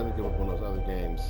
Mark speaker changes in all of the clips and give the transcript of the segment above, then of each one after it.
Speaker 1: to give up on those other games.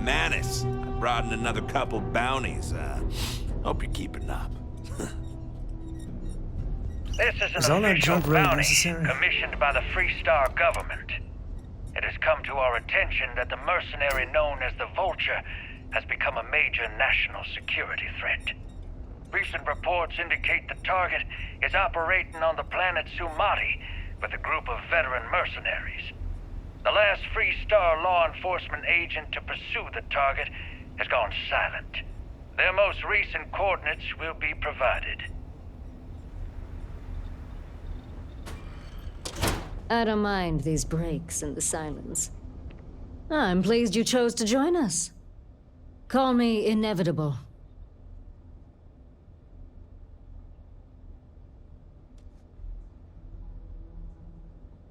Speaker 2: Manus, I brought in another couple bounties. Hope you're keeping up.
Speaker 3: This is
Speaker 4: Is
Speaker 3: an
Speaker 4: all that
Speaker 3: official
Speaker 4: junk really
Speaker 3: bounty
Speaker 4: necessary?
Speaker 3: commissioned by the Free Star government. It has come to our attention that the mercenary known as the Vulture has become a major national security threat. Recent reports indicate the target is operating on the planet Sumati with a group of veteran mercenaries. The last Free Star law enforcement agent to pursue the target has gone silent. Their most recent coordinates will be provided.
Speaker 5: I don't mind these breaks in the silence. I'm pleased you chose to join us. Call me inevitable.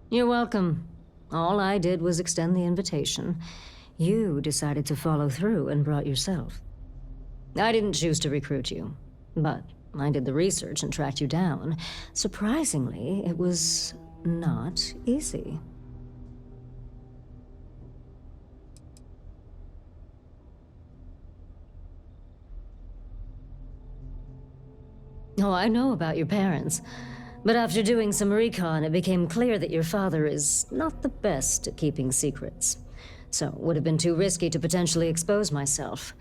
Speaker 5: You're welcome. All I did was extend the invitation. You decided to follow through and brought yourself. I didn't choose to recruit you, but I did the research and tracked you down. Surprisingly, it was not easy. Oh, I know about your parents. But after doing some recon, it became clear that your father is not the best at keeping secrets. So it would have been too risky to potentially expose myself.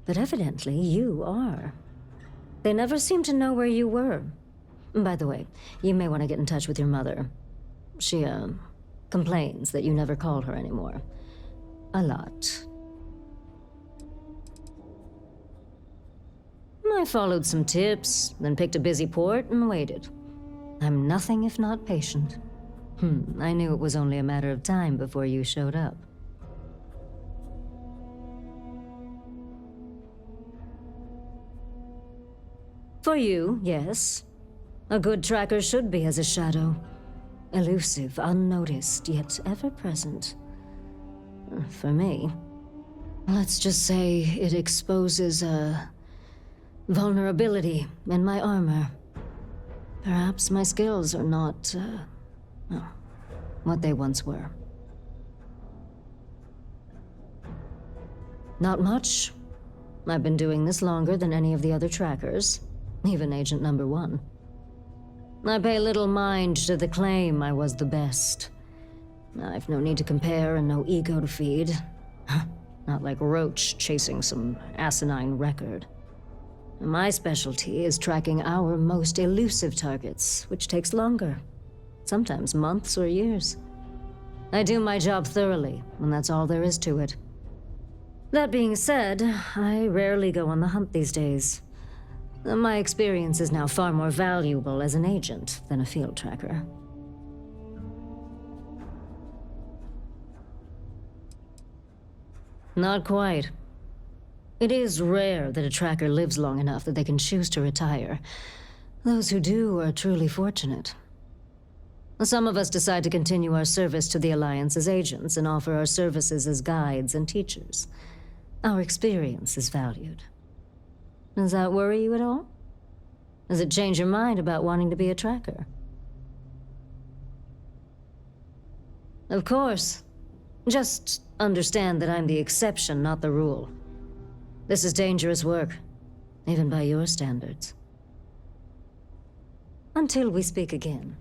Speaker 5: But evidently, you are. They never seemed to know where you were. By the way, you may want to get in touch with your mother. She, complains that you never call her anymore. A lot. I followed some tips, then picked a busy port and waited. I'm nothing if not patient. I knew it was only a matter of time before you showed up. For you, yes. A good tracker should be as a shadow. Elusive, unnoticed, yet ever present. For me, let's just say it exposes a vulnerability in my armor. Perhaps my skills are not, well, what they once were. Not much. I've been doing this longer than any of the other trackers, even Agent Number 1. I pay little mind to the claim I was the best. I've no need to compare and no ego to feed. Not like Roach chasing some asinine record. My specialty is tracking our most elusive targets, which takes longer. Sometimes months or years. I do my job thoroughly, and that's all there is to it. That being said, I rarely go on the hunt these days. My experience is now far more valuable as an agent than a field tracker. Not quite. It is rare that a tracker lives long enough that they can choose to retire. Those who do are truly fortunate. Some of us decide to continue our service to the Alliance as agents and offer our services as guides and teachers. Our experience is valued. Does that worry you at all? Does it change your mind about wanting to be a tracker? Of course. Just understand that I'm the exception, not the rule. This is dangerous work, even by your standards. Until we speak again.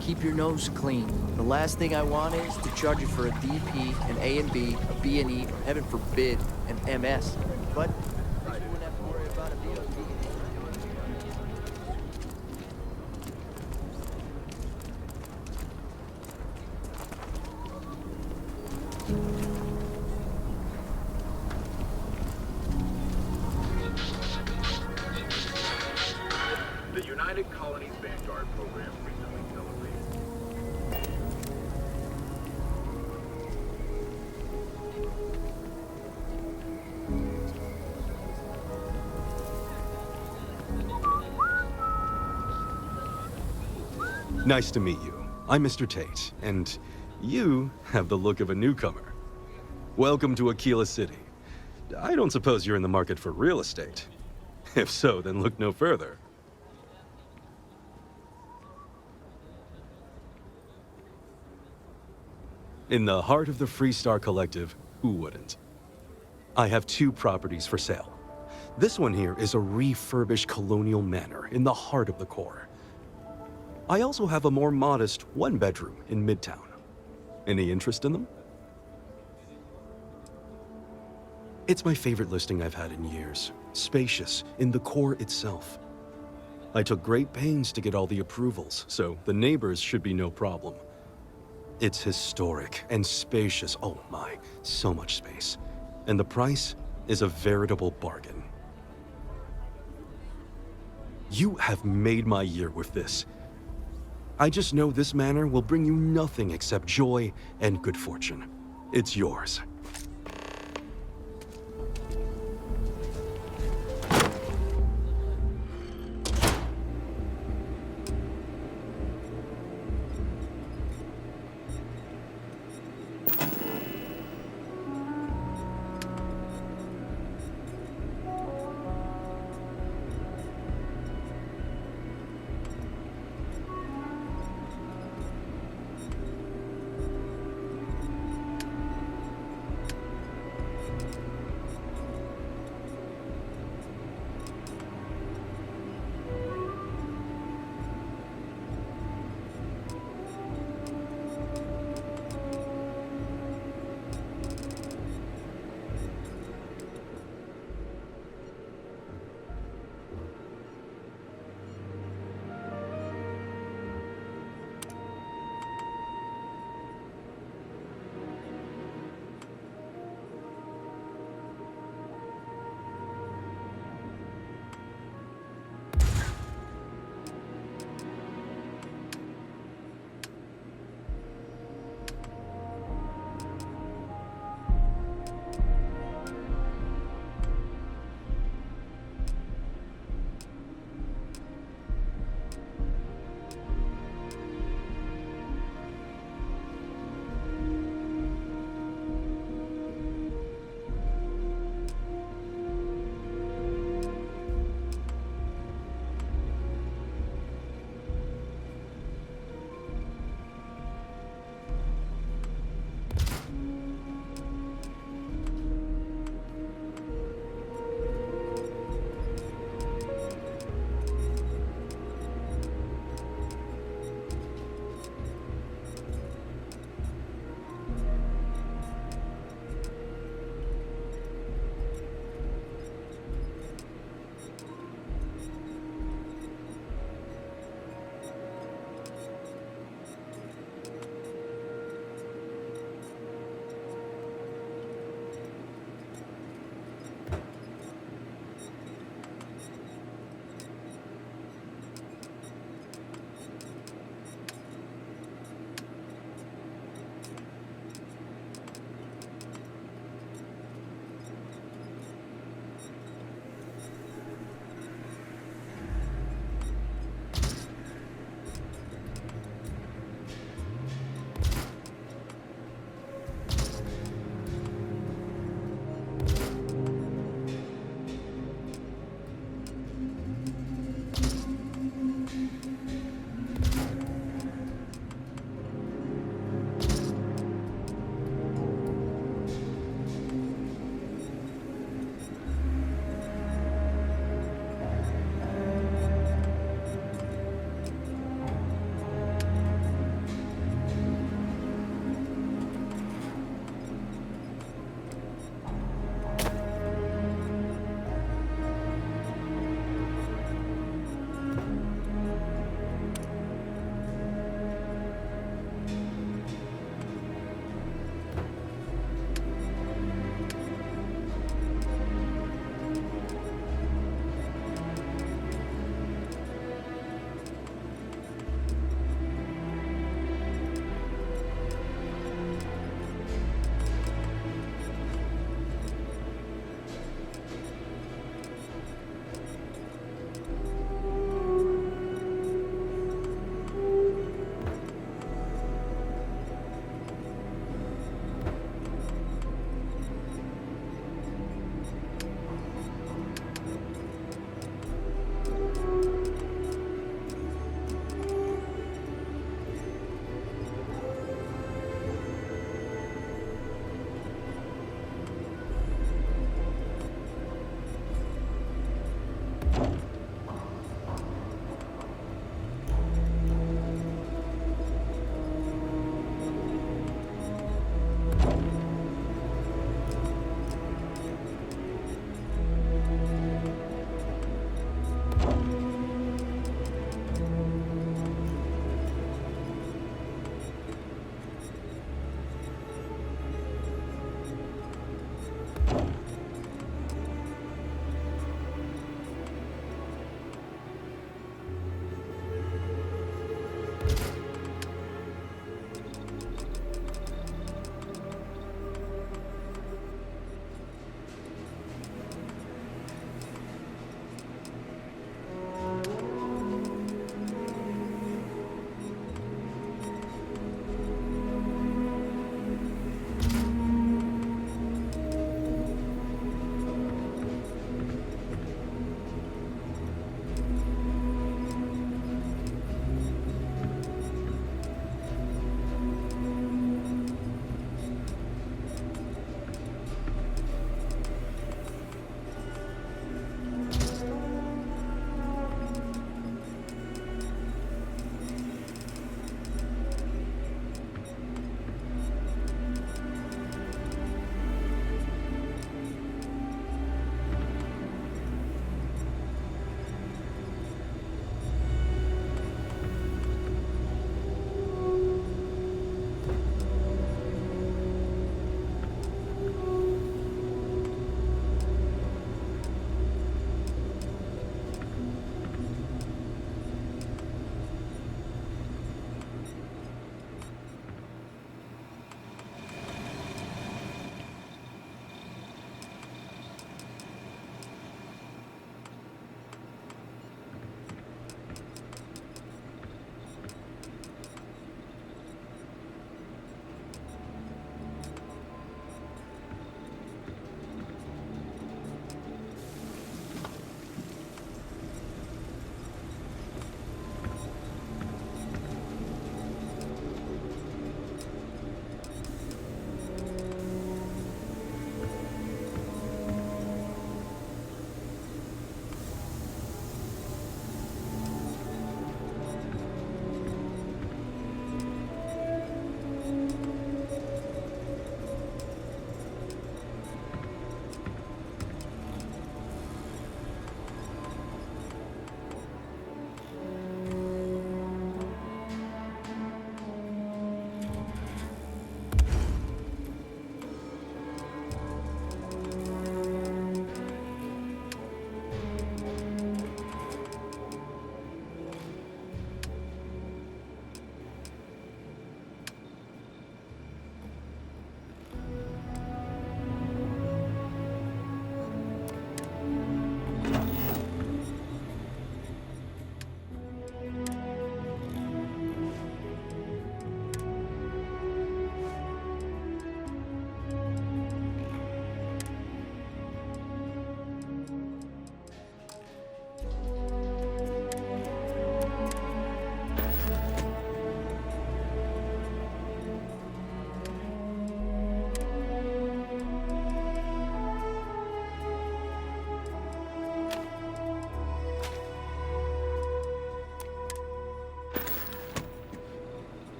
Speaker 1: Keep your nose clean. The last thing I want is to charge you for a DP, an A and B, a B and E, or heaven forbid, an MS. But you wouldn't have to worry about a VOD.
Speaker 4: The United Colonies Vanguard program recently celebrated.
Speaker 6: Nice to meet you. I'm Mr. Tate, and you have the look of a newcomer. Welcome to Aquila City. I don't suppose you're in the market for real estate. If so, then look no further. In the heart of the Freestar Collective, who wouldn't? I have 2 properties for sale. This one here is a refurbished colonial manor in the heart of the core. I also have a more modest 1-bedroom in Midtown. Any interest in them? It's my favorite listing I've had in years. Spacious in the core itself. I took great pains to get all the approvals, so the neighbors should be no problem. It's historic and spacious. Oh my, so much space. And the price is a veritable bargain. You have made my year with this. I just know this manor will bring you nothing except joy and good fortune. It's yours.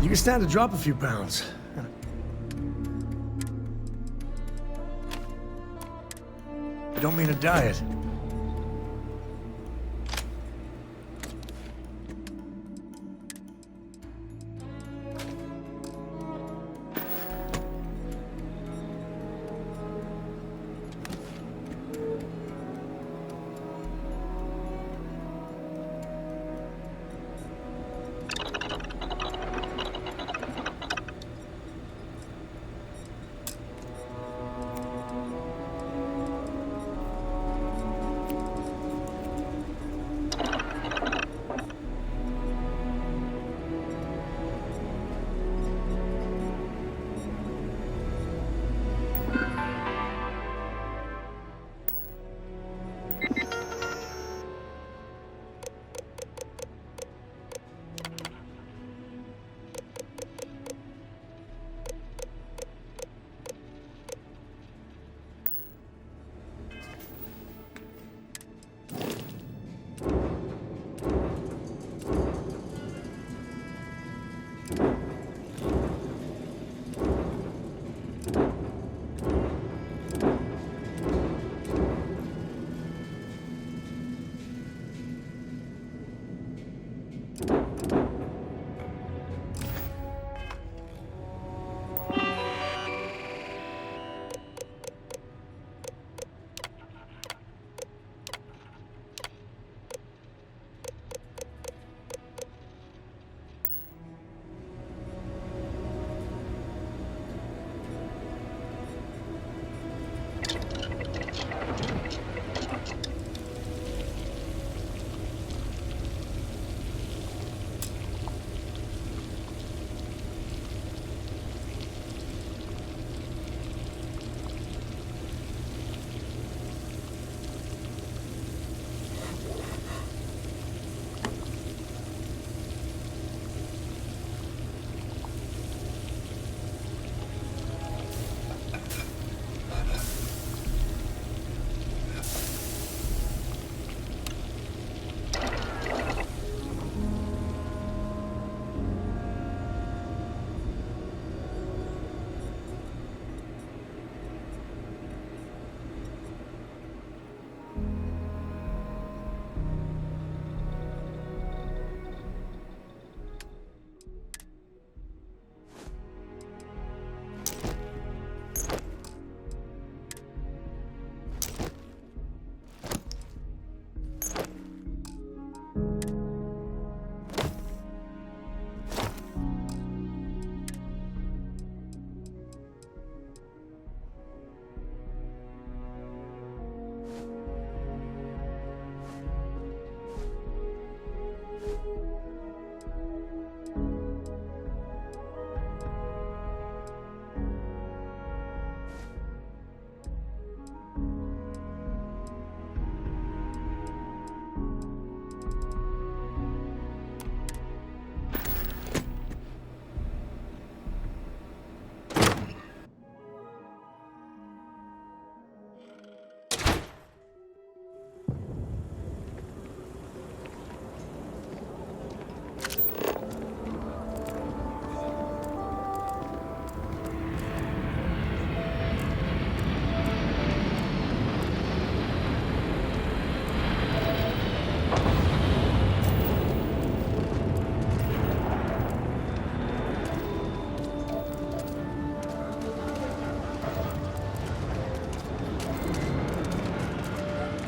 Speaker 7: You can stand to drop a few pounds. I don't mean a diet.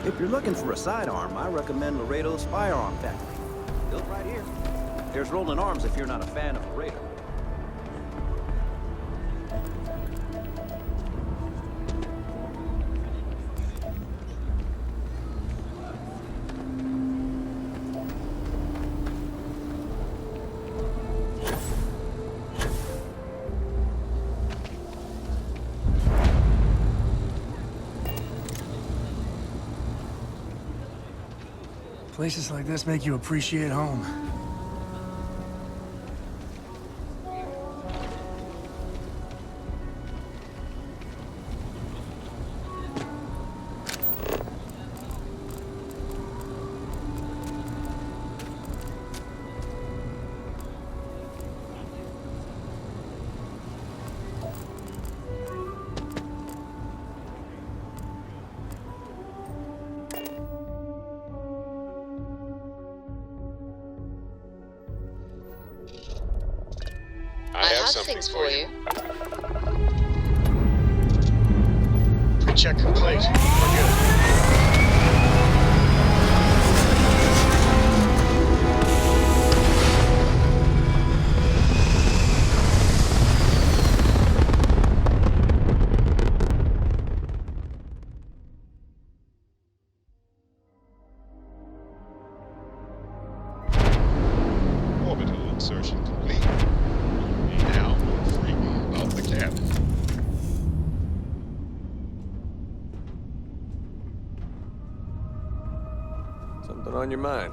Speaker 8: If you're looking for a sidearm, I recommend Laredo's Firearm Factory. Built right here. There's rolling arms if you're not a fan of Laredo.
Speaker 7: Places like this make you appreciate home.
Speaker 9: I have things for you.
Speaker 7: Pre-check complete. We're good.
Speaker 9: Orbital insertion complete. And now, free about the cabin.
Speaker 10: Something on your mind?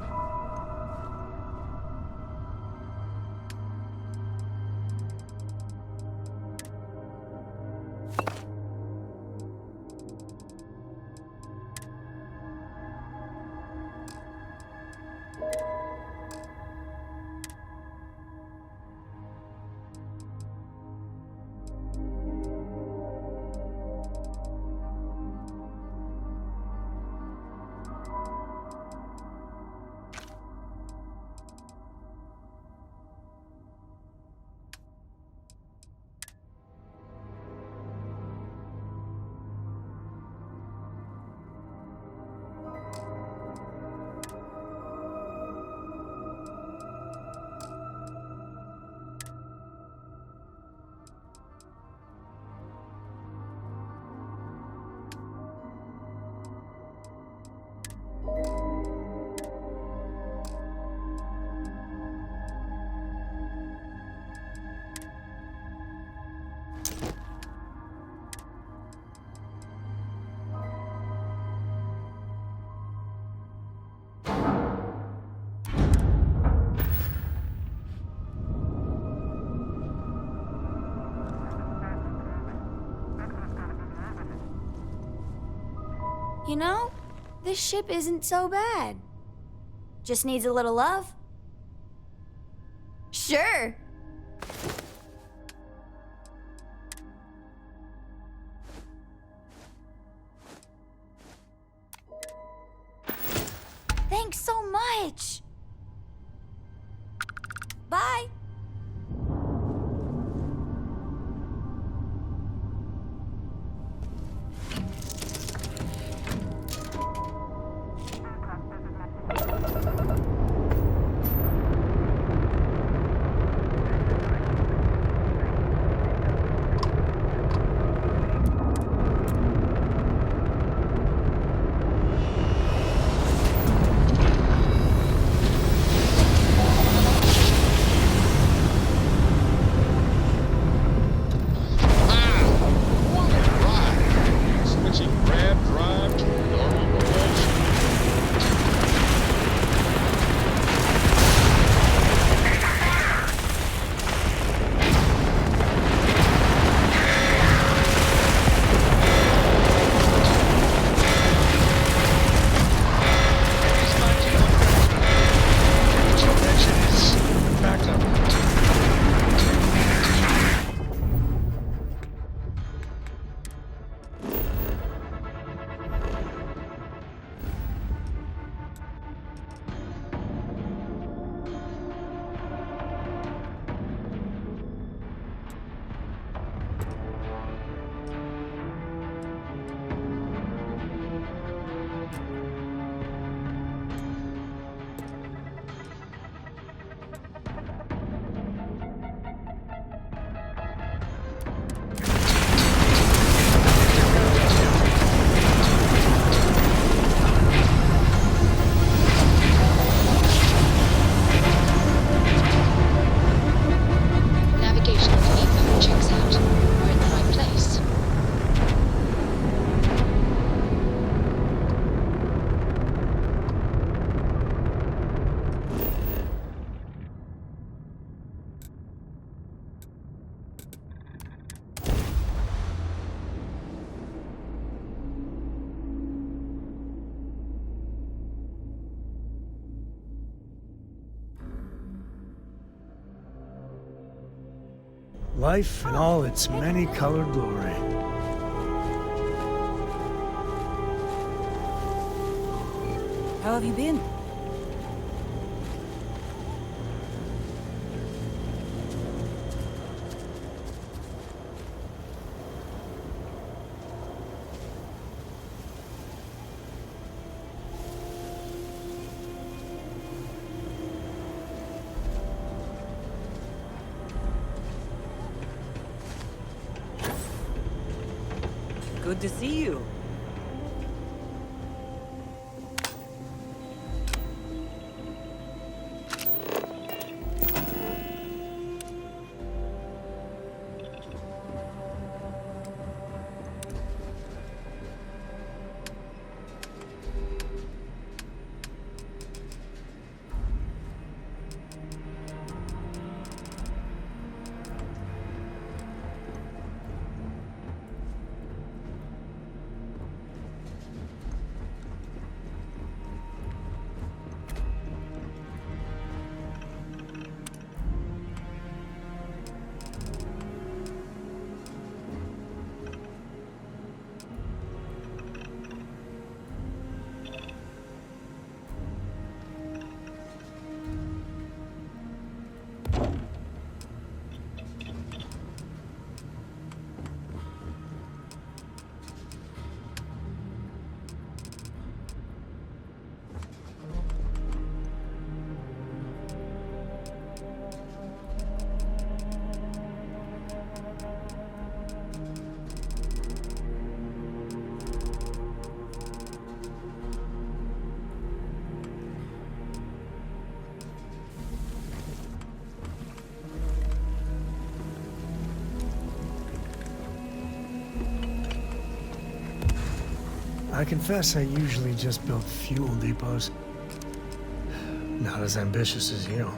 Speaker 11: You know, this ship isn't so bad. Just needs a little love. Sure. Thanks so much. Bye.
Speaker 7: Life in all its many-colored glory.
Speaker 11: How have you been?
Speaker 12: Good to see you.
Speaker 7: I confess I usually just build fuel depots. Not as ambitious as you.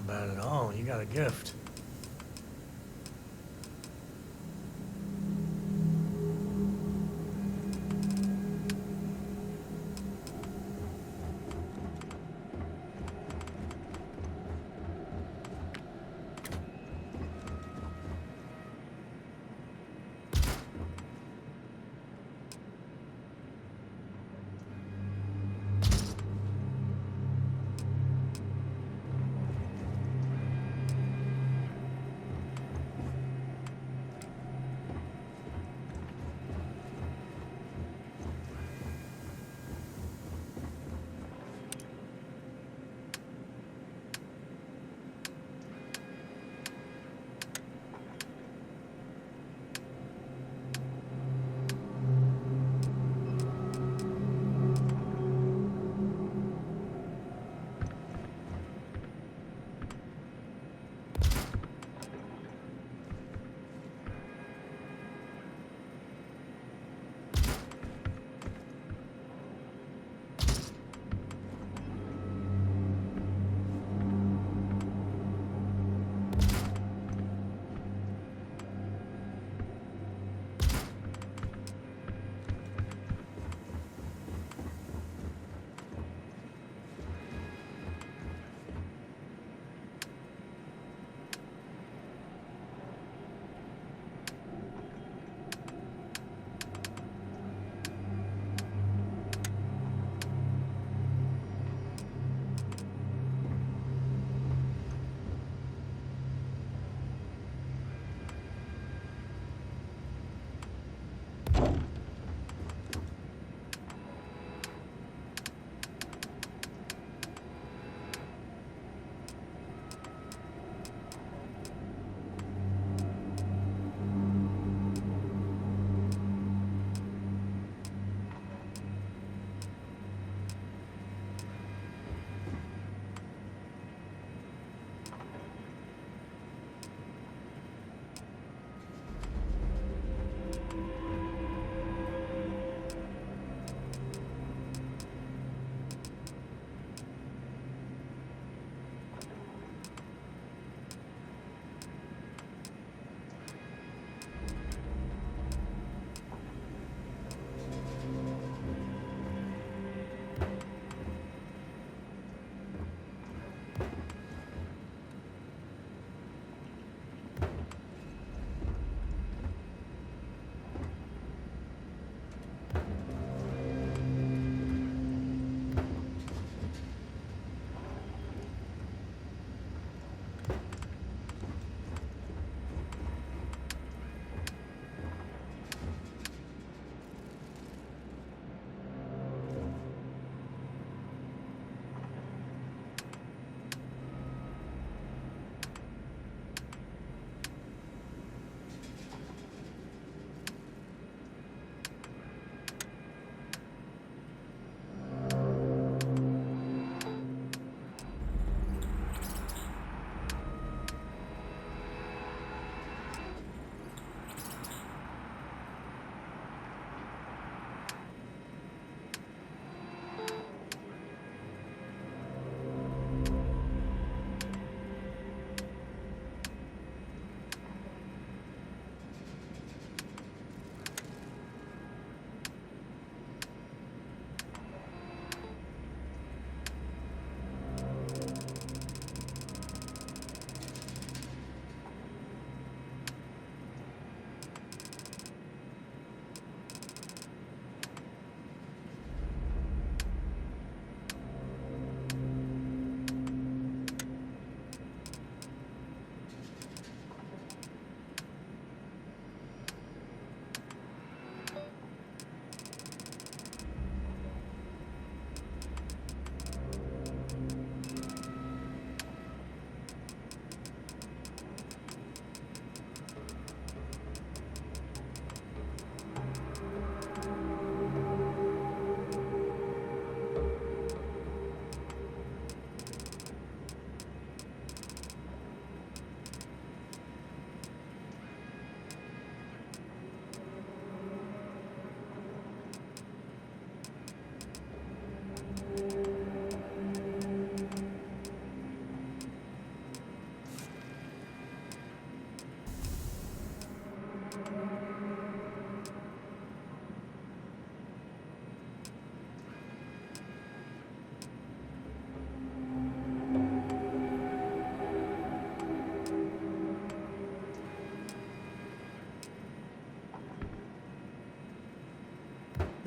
Speaker 7: bad at all. You got a gift.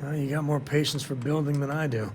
Speaker 7: Well, you got more patience for building than I do.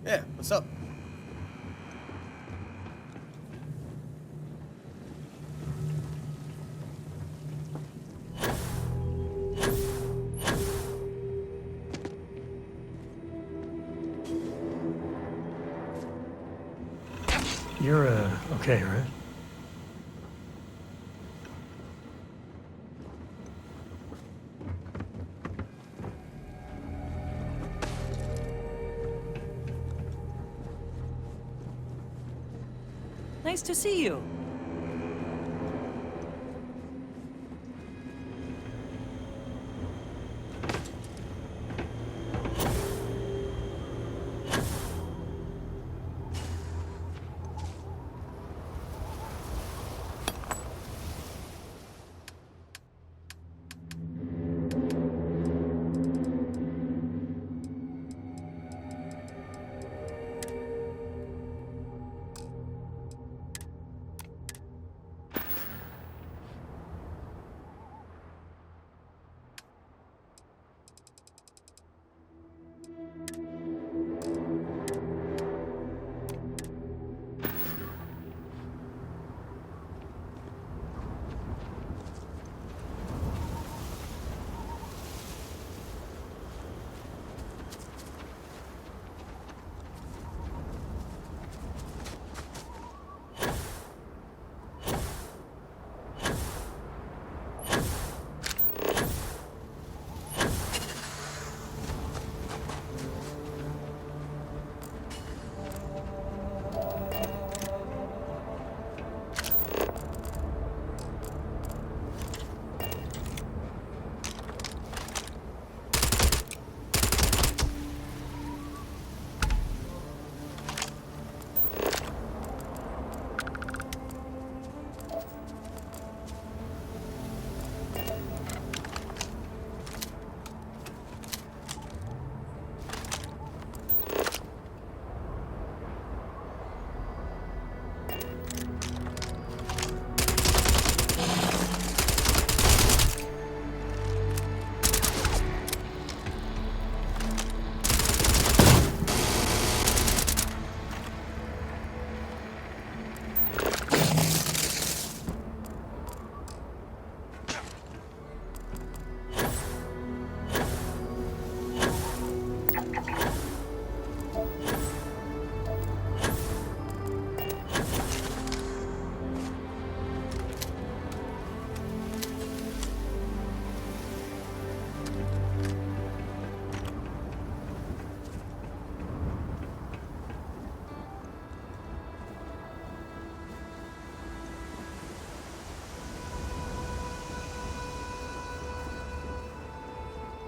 Speaker 12: Yeah, what's up?
Speaker 7: You're, okay, right?
Speaker 13: Nice to see you.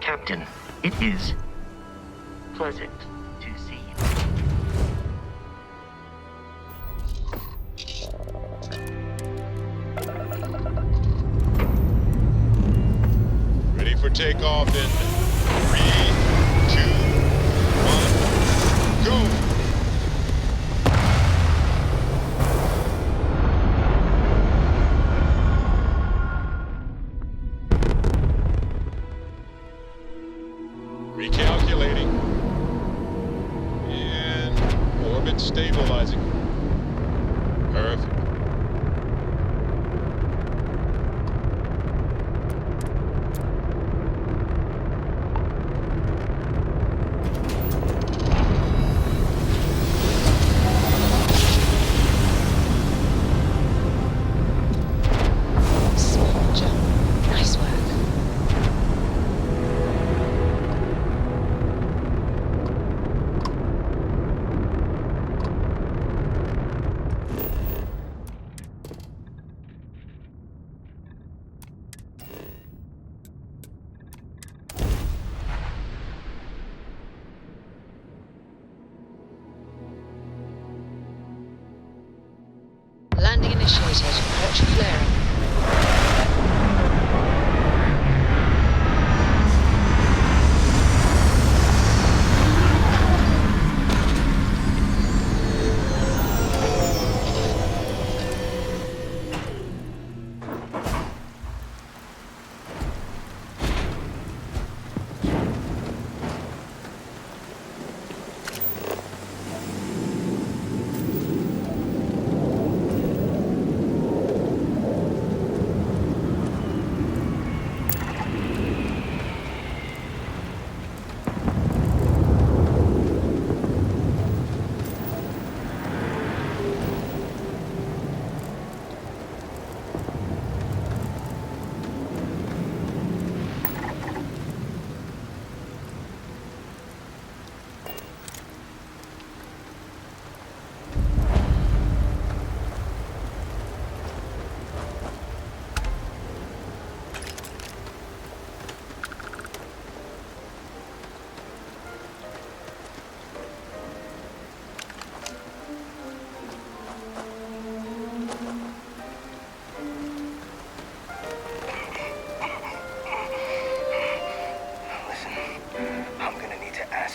Speaker 14: Captain, it is pleasant to see
Speaker 9: you. Ready for takeoff in 3, 2, 1, go! Recalculating. And orbit stabilizing. Perfect.
Speaker 14: small jump. Nice work. Landing initiated. Watch flaring.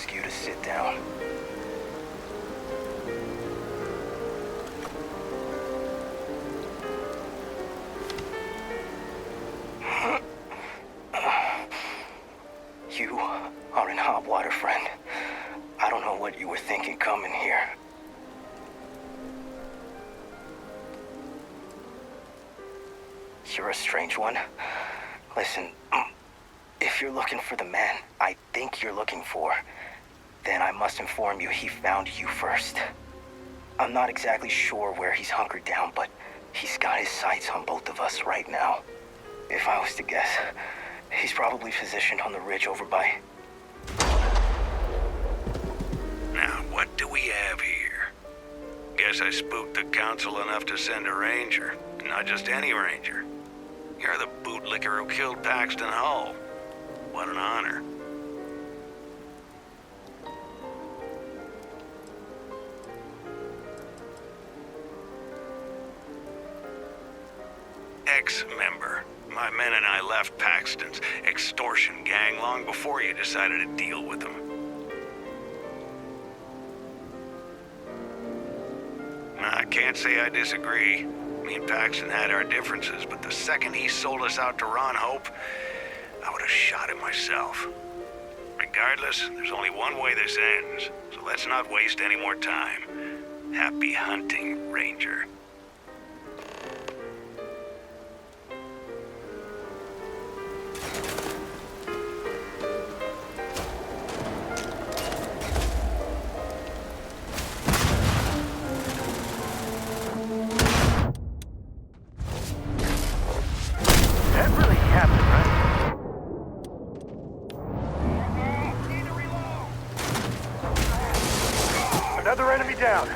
Speaker 13: ask you to sit down. You are in hot water, friend. I don't know what you were thinking coming here. You're a strange one. Listen, if you're looking for the man I think you're looking for, then I must inform you he found you first. I'm not exactly sure where he's hunkered down, but he's got his sights on both of us right now. If I was to guess, he's probably positioned on the ridge over by...
Speaker 3: Now, what do we have here? Guess I spooked the council enough to send a ranger. Not just any ranger. You're the bootlicker who killed Paxton Hull. What an honor. Ex-member. My men and I left Paxton's extortion gang long before you decided to deal with them. I can't say I disagree. Me and Paxton had our differences, but the second he sold us out to Ron Hope, I would have shot him myself. Regardless, there's only one way this ends, so let's not waste any more time. Happy hunting, Ranger.
Speaker 15: Another enemy down.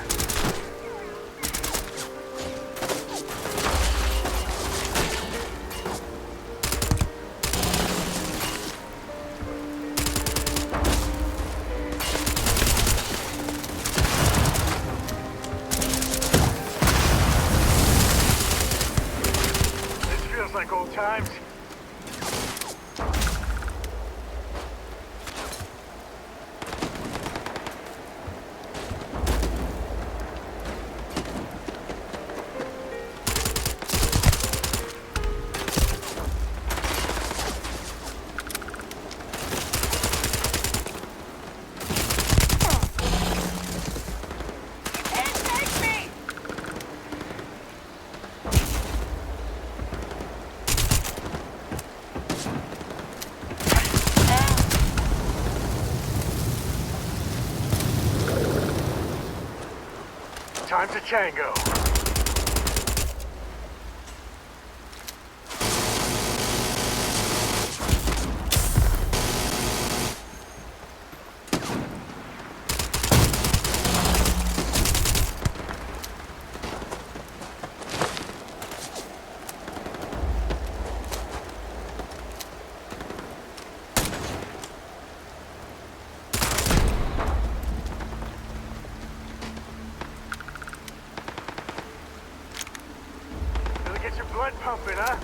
Speaker 15: This feels like old times. Time to tango. Get your blood pumping, huh?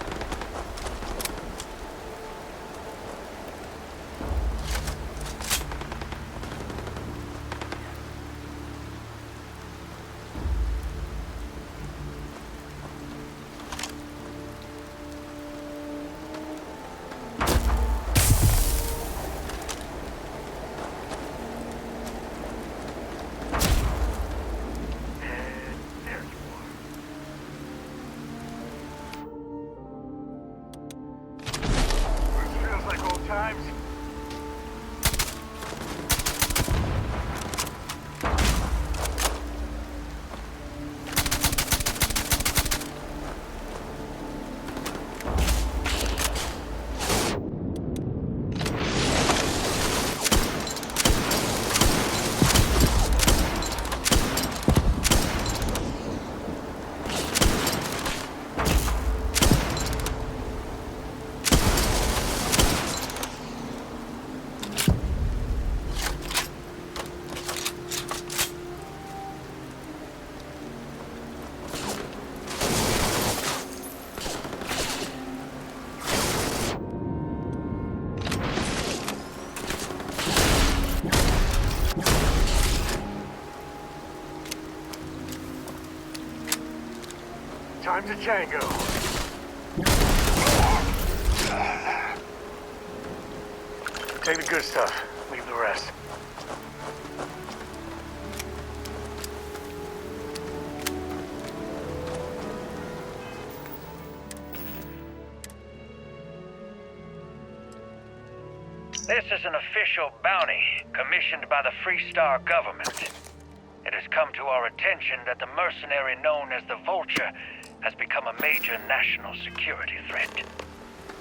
Speaker 15: Time to Django. Take the good stuff. Leave the rest.
Speaker 3: This is an official bounty commissioned by the Freestar government. It has come to our attention that the mercenary known as the Vulture has become a major national security threat.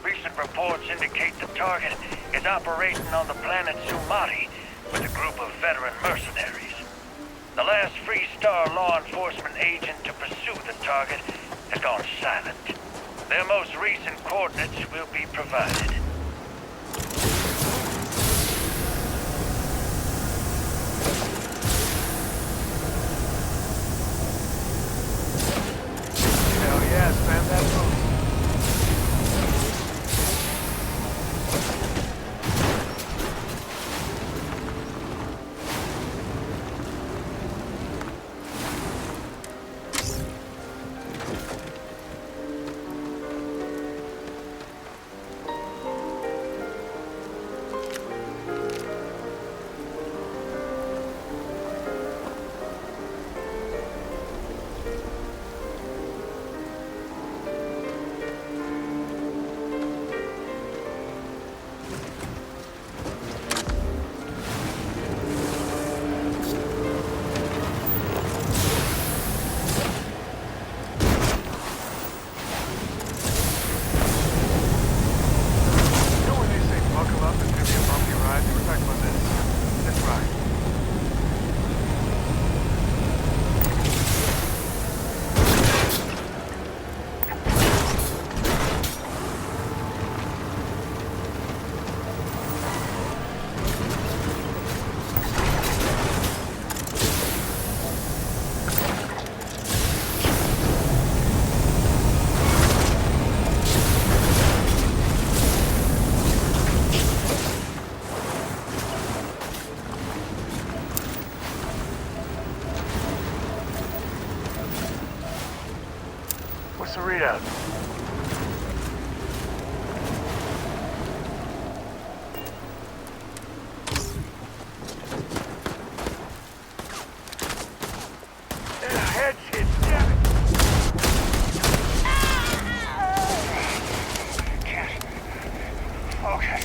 Speaker 3: Recent reports indicate the target is operating on the planet Sumati with a group of veteran mercenaries. The last Freestar law enforcement agent to pursue the target has gone silent. Their most recent coordinates will be provided.
Speaker 15: Hell yeah, spam that phone. What's the readout? Head shit, damn it!
Speaker 13: Can't focus.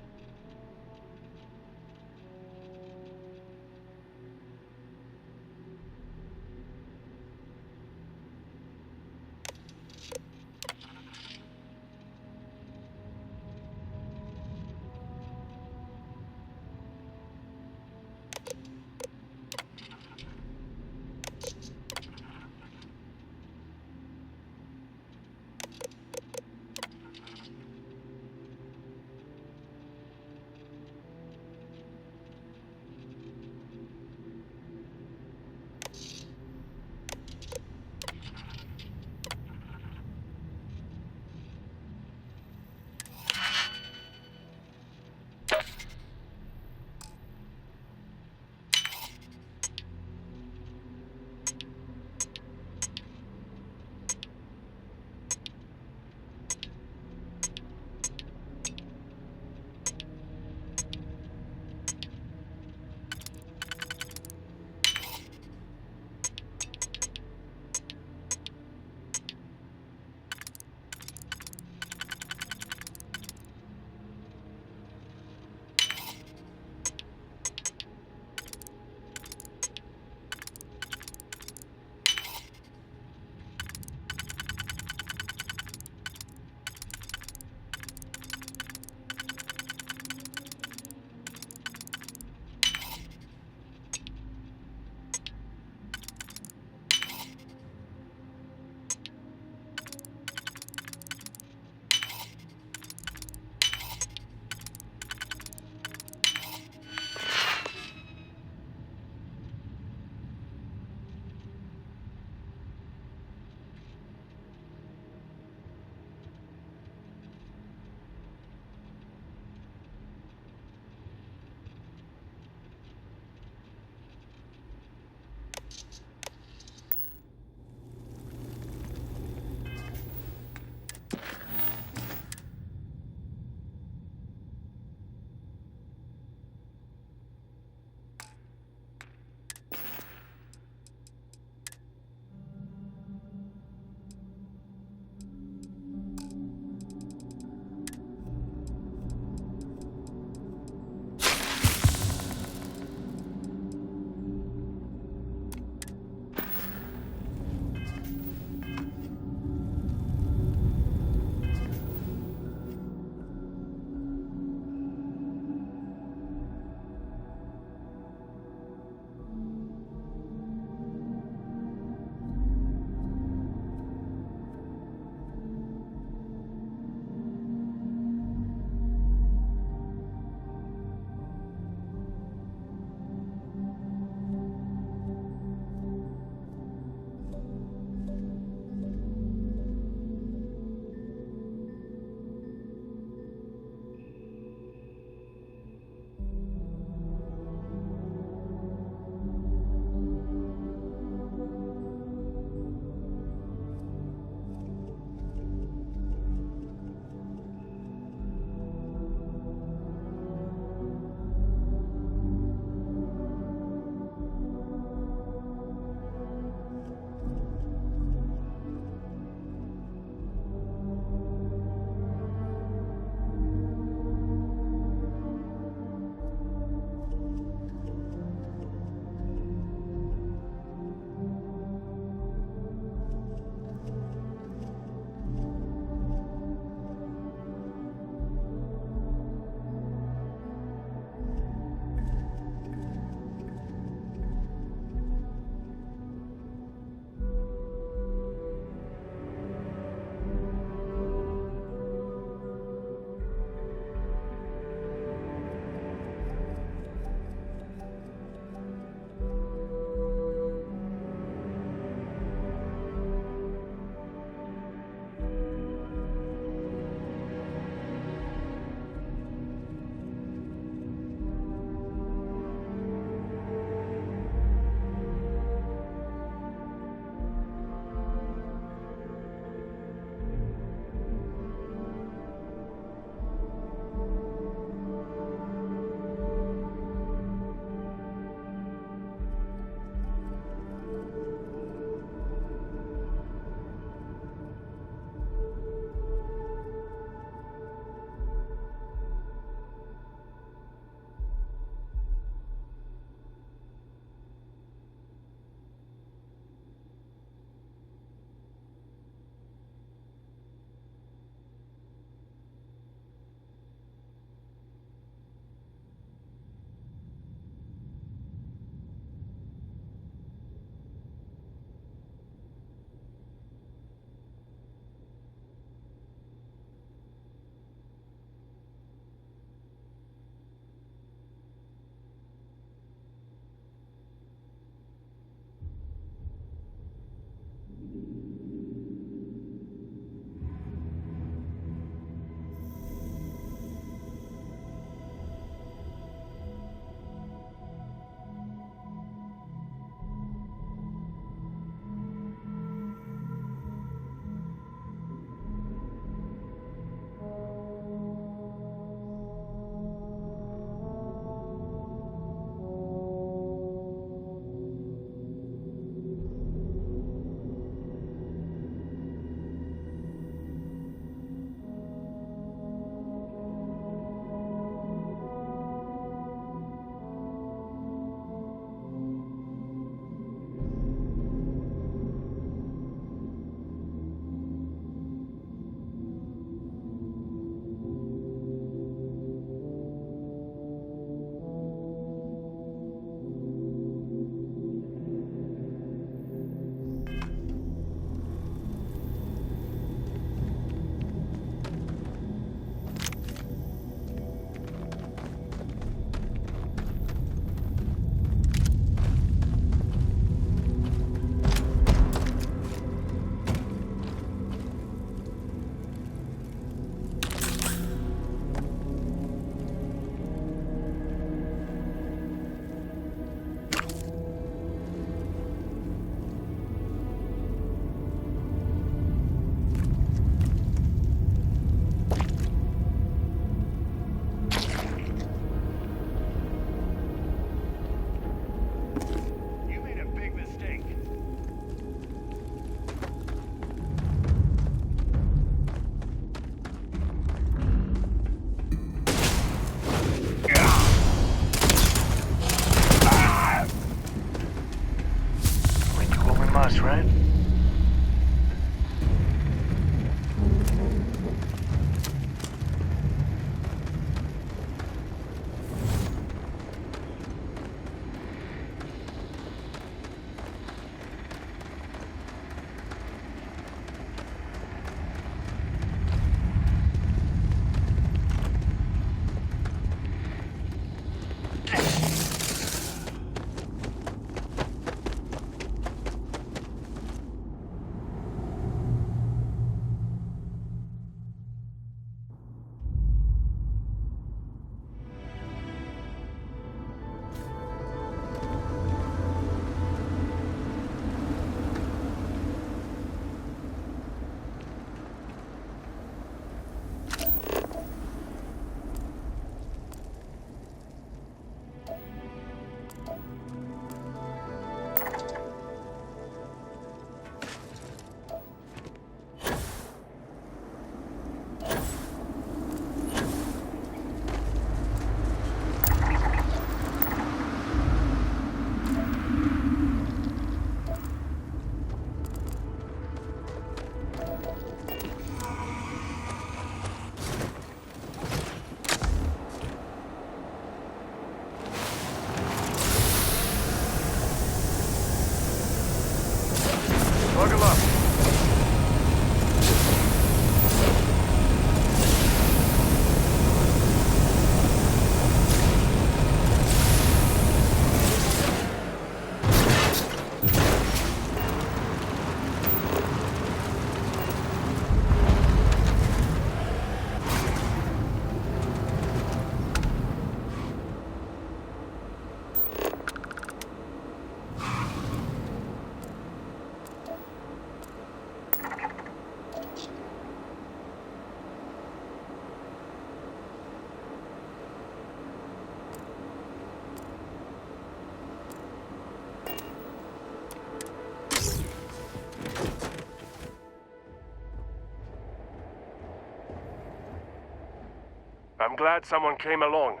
Speaker 15: I'm glad someone came along.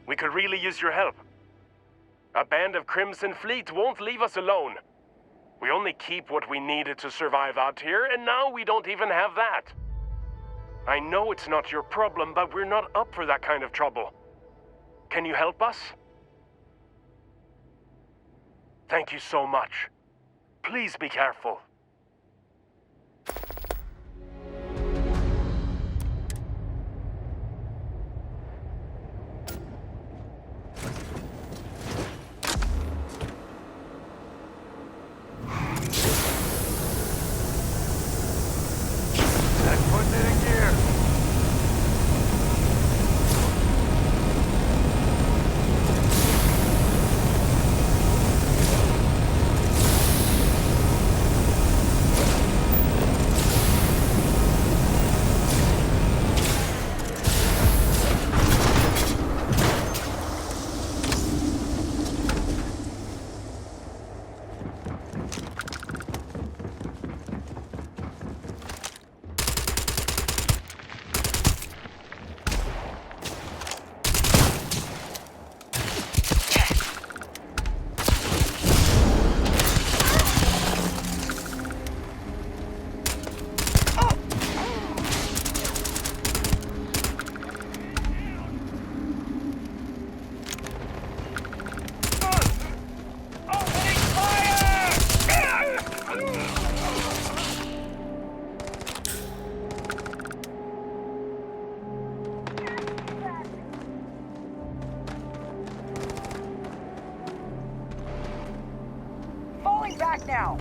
Speaker 15: We could really use your help. A band of Crimson Fleet won't leave us alone. We only keep what we needed to survive out here, and now we don't even have that. I know it's not your problem, but we're not up for that kind of trouble. Can you help us? Thank you so much. Please be careful.
Speaker 16: Back now!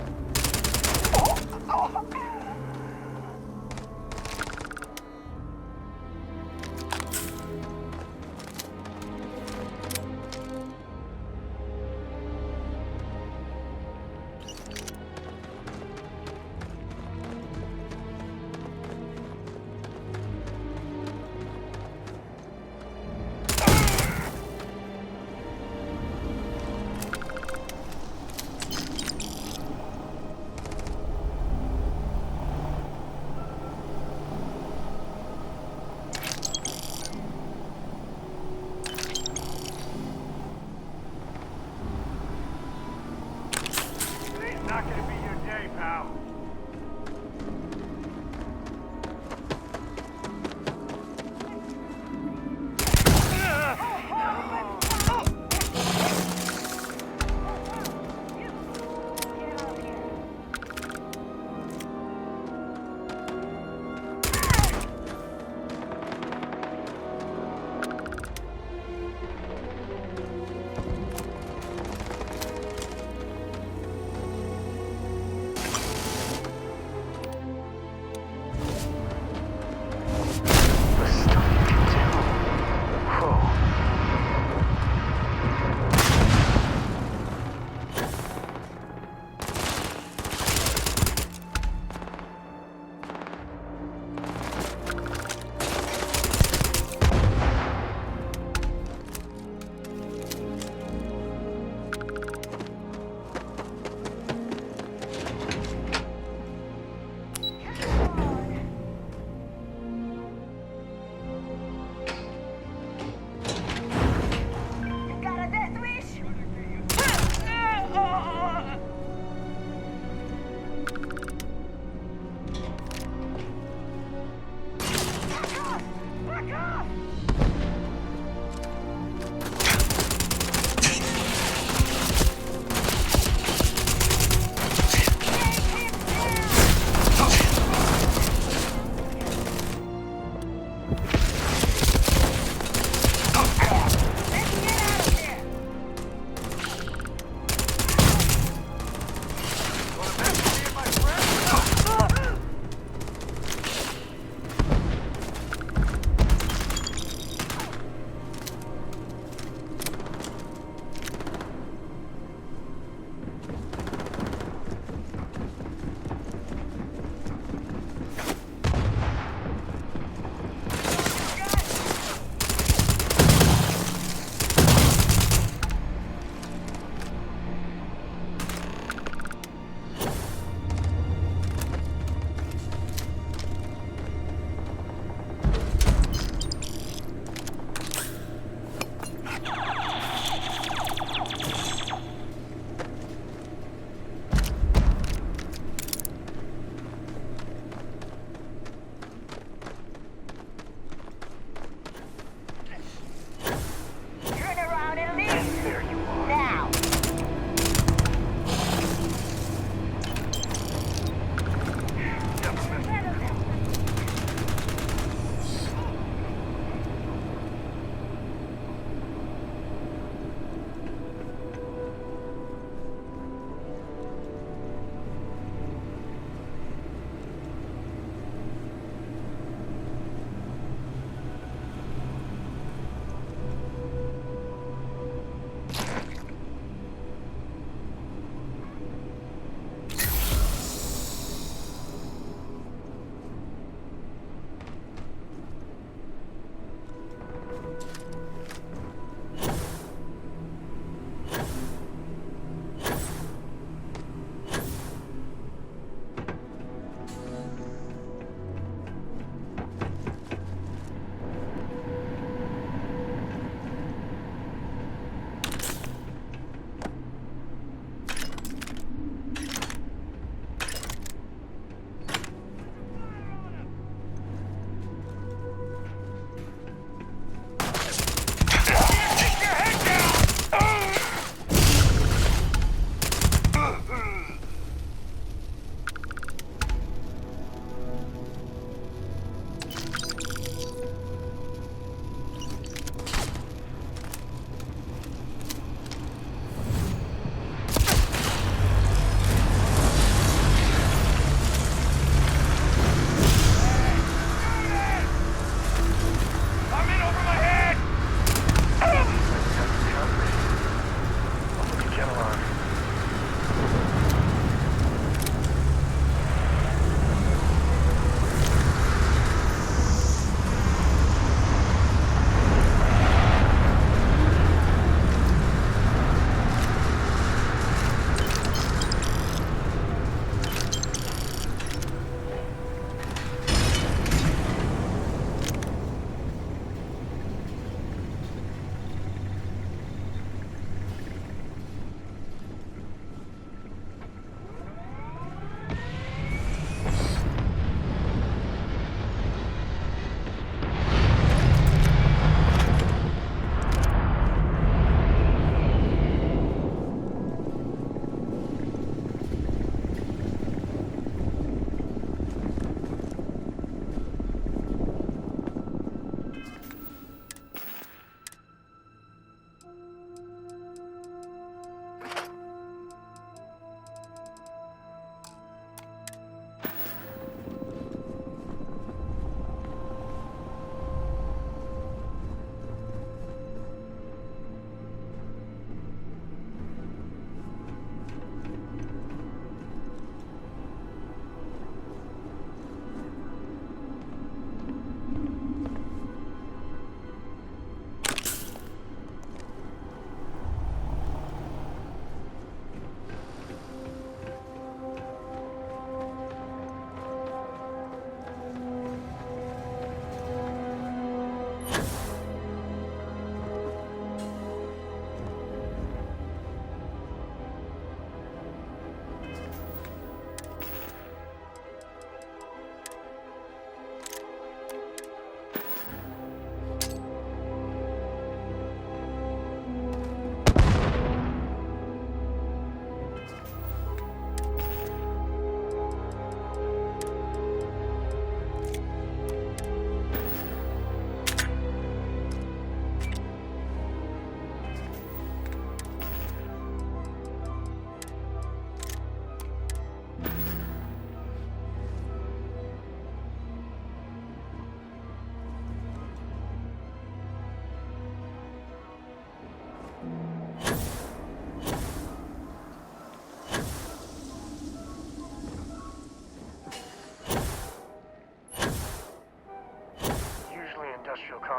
Speaker 16: Not gonna be your day, pal.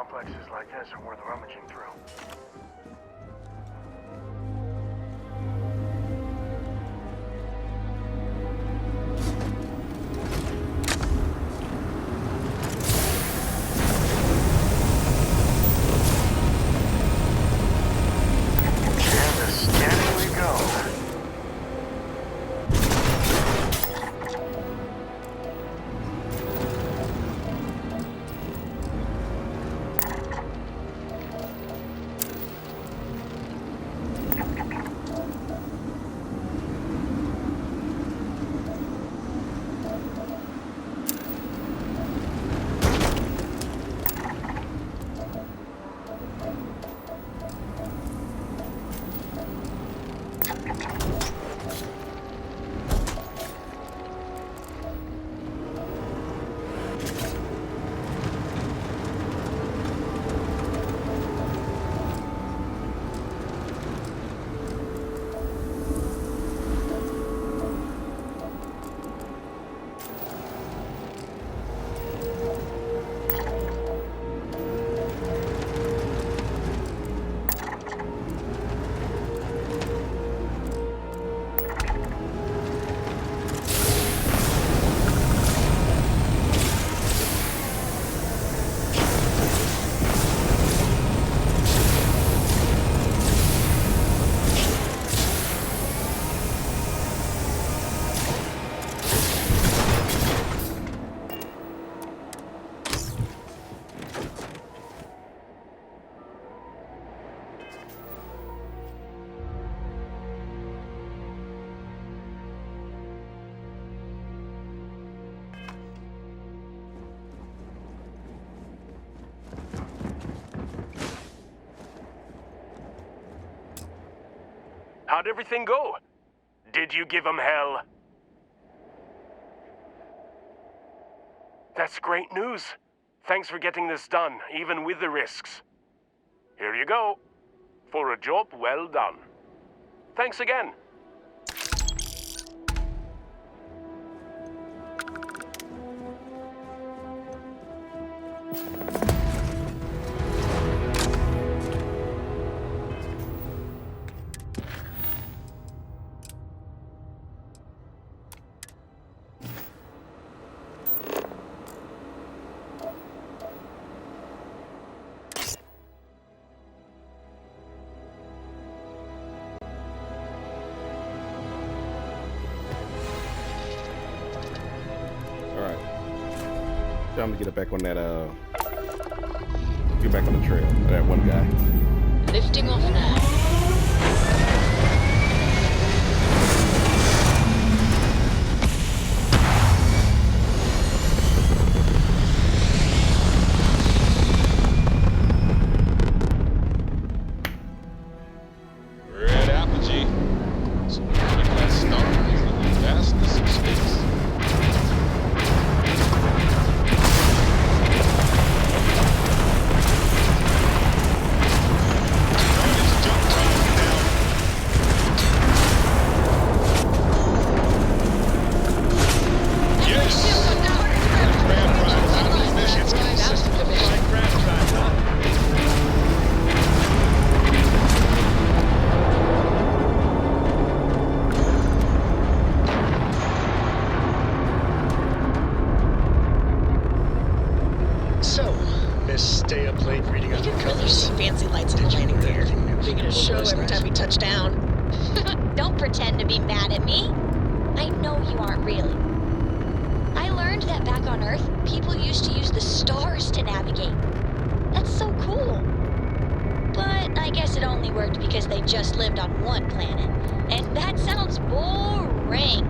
Speaker 16: complexes like this are worth rummaging through.
Speaker 15: How'd everything go? Did you give him hell? That's great news. Thanks for getting this done, even with the risks. Here you go. For a job well done. Thanks again.
Speaker 17: Time to get it back on that, get back on the trail. That one guy.
Speaker 18: Lifting off now.
Speaker 9: Red apogee. So that star is the vastness of space.
Speaker 18: Don't pretend to be mad at me. I know you aren't really. I learned that back on Earth, people used to use the stars to navigate. That's so cool. But I guess it only worked because they just lived on one planet. And that sounds boring.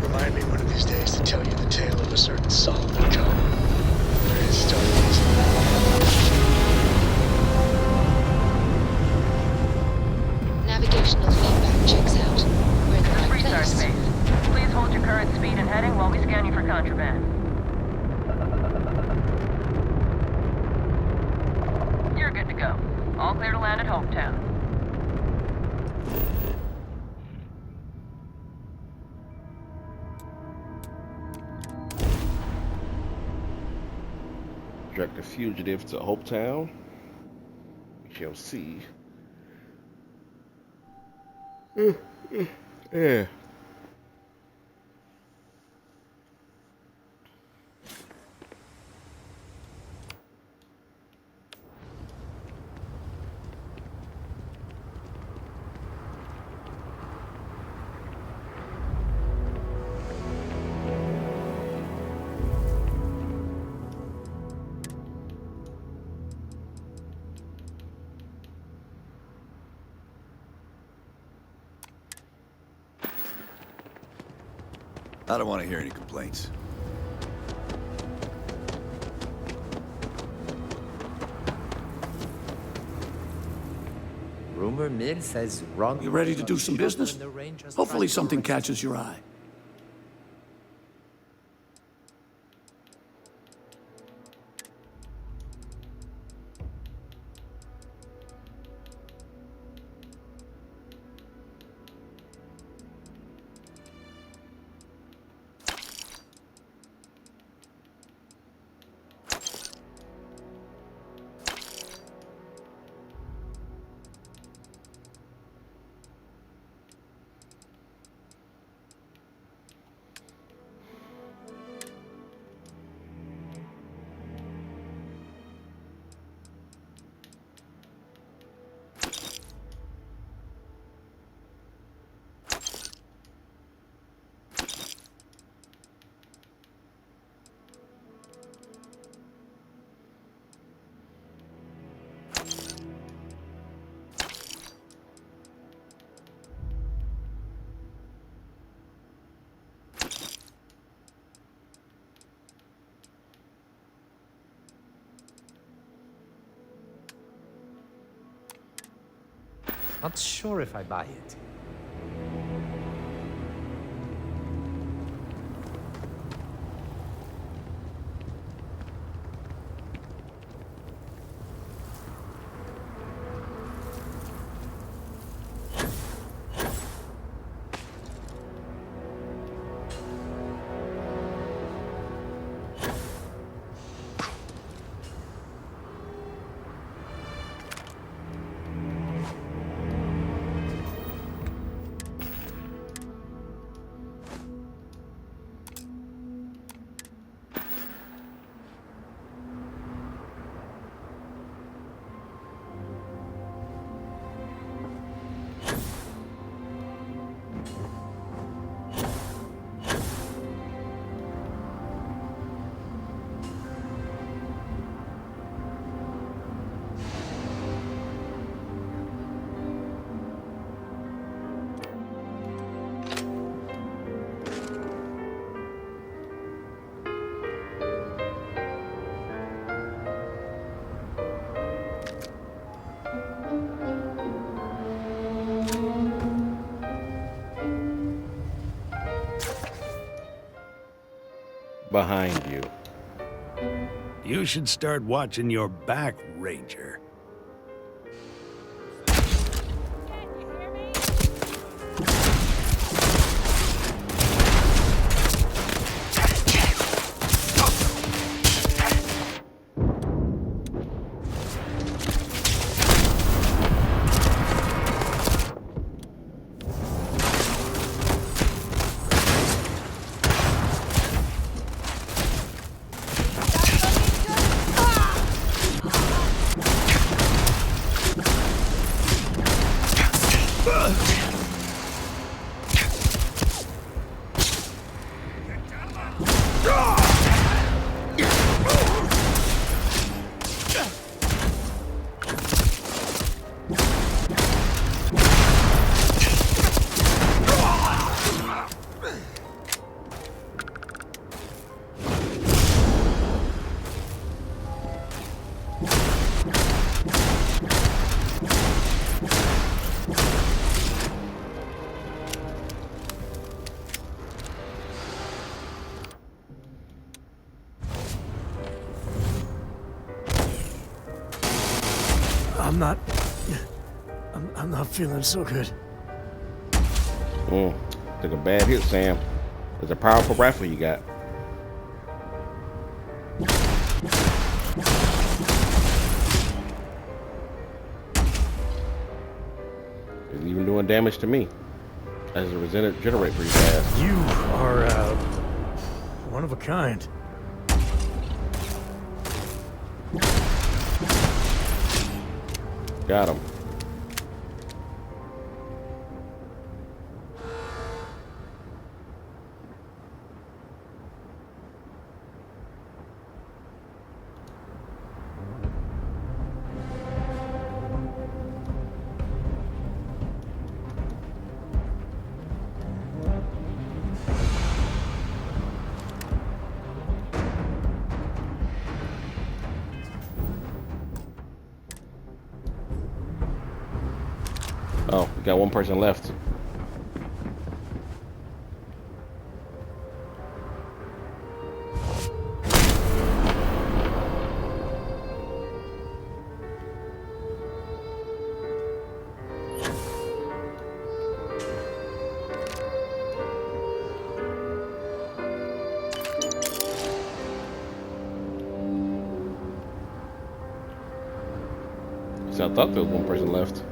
Speaker 7: Remind me one of these days to tell you the tale of a certain Solomon Cup. There is Starfield.
Speaker 18: Navigational feedback checks out. We're in the right
Speaker 19: Restart
Speaker 18: place.
Speaker 19: space. Please hold your current speed and heading while we scan you for contraband. You're good to go. All clear to land at Hopetown.
Speaker 17: Direct the fugitive to Hopetown. We shall see. Yeah.
Speaker 20: I don't want to hear any complaints.
Speaker 21: Rumor mill says Ron...
Speaker 22: You ready to do some business? Hopefully something catches your eye.
Speaker 21: Not sure if I buy it.
Speaker 17: Behind you.
Speaker 23: You should start watching your back, Ranger.
Speaker 7: I'm not feeling so good.
Speaker 17: Took a bad hit, Sam. It's a powerful rifle you got. even doing damage to me. As it regenerate pretty fast.
Speaker 22: You are, one of a kind.
Speaker 17: Got him. Oh, we got one person left. So I thought there was one person left.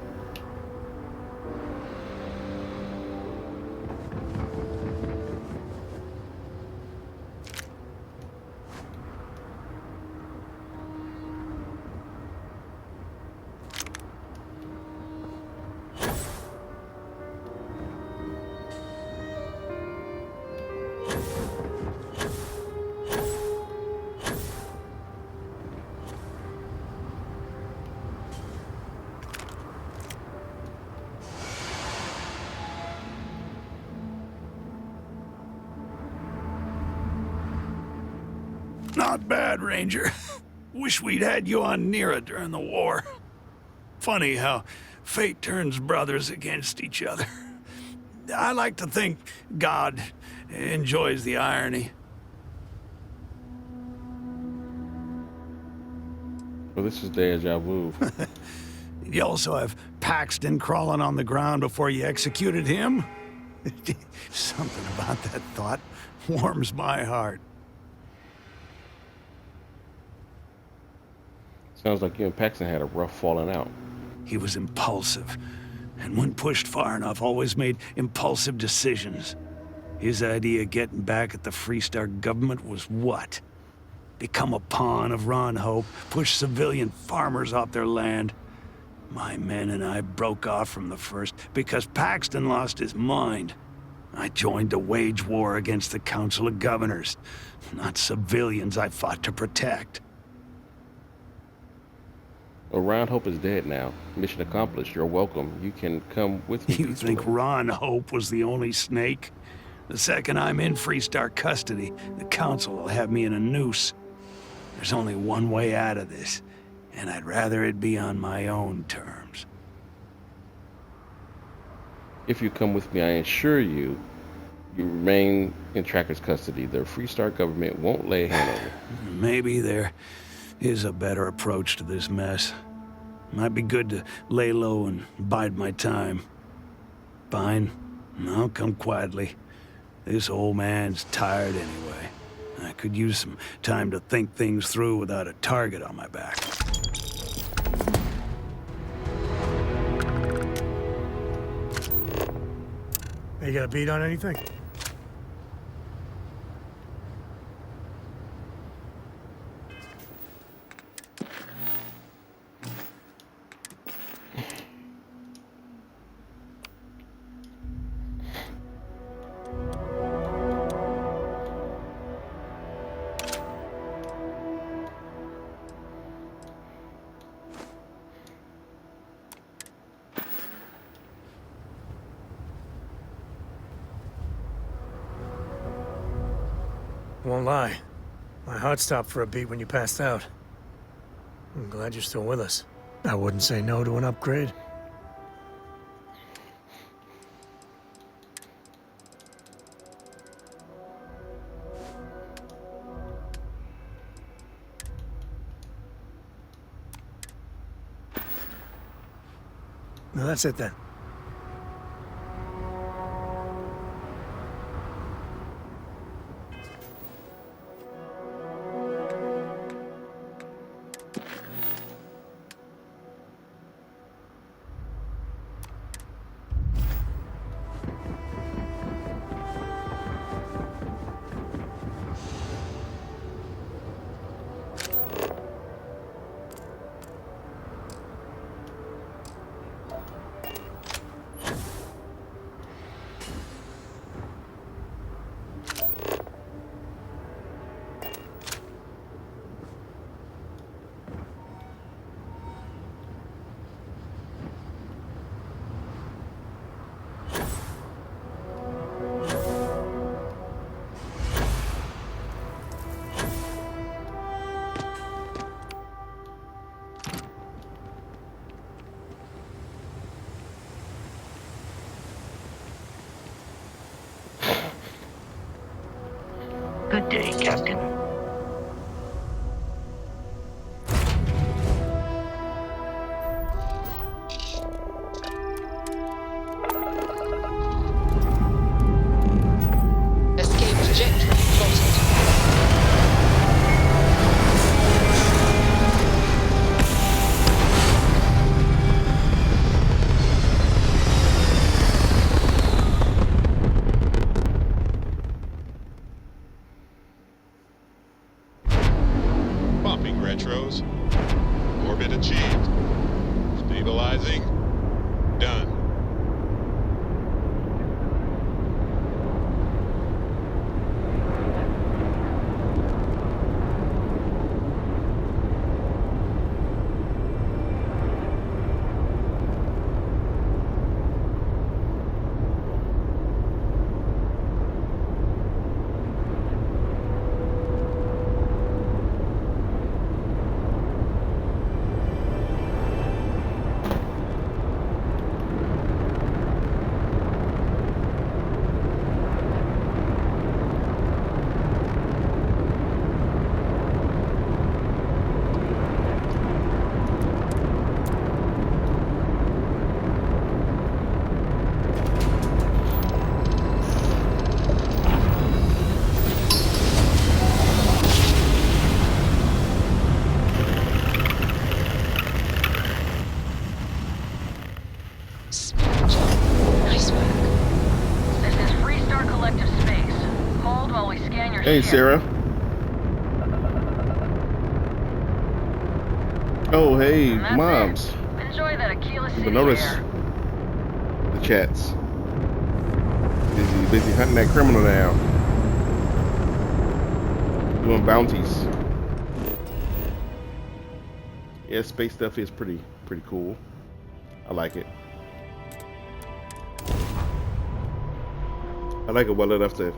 Speaker 23: Not bad, Ranger. Wish we'd had you on Nira during the war. Funny how fate turns brothers against each other. I like to think God enjoys the irony.
Speaker 17: Well, this is deja vu.
Speaker 23: You also have Paxton crawling on the ground before you executed him? Something about that thought warms my heart.
Speaker 17: Sounds like you and Paxton had a rough falling out.
Speaker 23: He was impulsive, and when pushed far enough, always made impulsive decisions. His idea of getting back at the Freestar government was what? Become a pawn of Ron Hope, push civilian farmers off their land. My men and I broke off from the first because Paxton lost his mind. I joined a wage war against the Council of Governors, not civilians I fought to protect.
Speaker 17: Well, Ron Hope is dead now. Mission accomplished. You're welcome. You can come with me.
Speaker 23: You think Ron Hope was the only snake? The second I'm in Freestar custody, the Council will have me in a noose. There's only one way out of this, and I'd rather it be on my own terms.
Speaker 17: If you come with me, I assure you, you remain in Tracker's custody. The Freestar government won't lay a hand on you.
Speaker 23: Maybe there is a better approach to this mess. Might be good to lay low and bide my time. Fine, I'll come quietly. This old man's tired anyway. I could use some time to think things through without a target on my back.
Speaker 22: You got a beat on anything? Won't lie. My heart stopped for a beat when you passed out. I'm glad you're still with us. I wouldn't say no to an upgrade. No, that's it then.
Speaker 14: Good day, Captain.
Speaker 2: Escape trajectory plotted.
Speaker 9: Popping retros. Orbit achieved. Stabilizing. Done.
Speaker 2: Nice work.
Speaker 19: This is Freestar Collective Space. Hold while we scan your
Speaker 17: Hey,
Speaker 19: ship.
Speaker 17: Sarah. Oh, hey,
Speaker 19: And that's
Speaker 17: moms.
Speaker 19: it. Enjoy that Aquila City
Speaker 17: But notice
Speaker 19: air.
Speaker 17: the chats. Busy hunting that criminal down. Doing bounties. Yeah, space stuff is pretty cool. I like it. I like it well enough to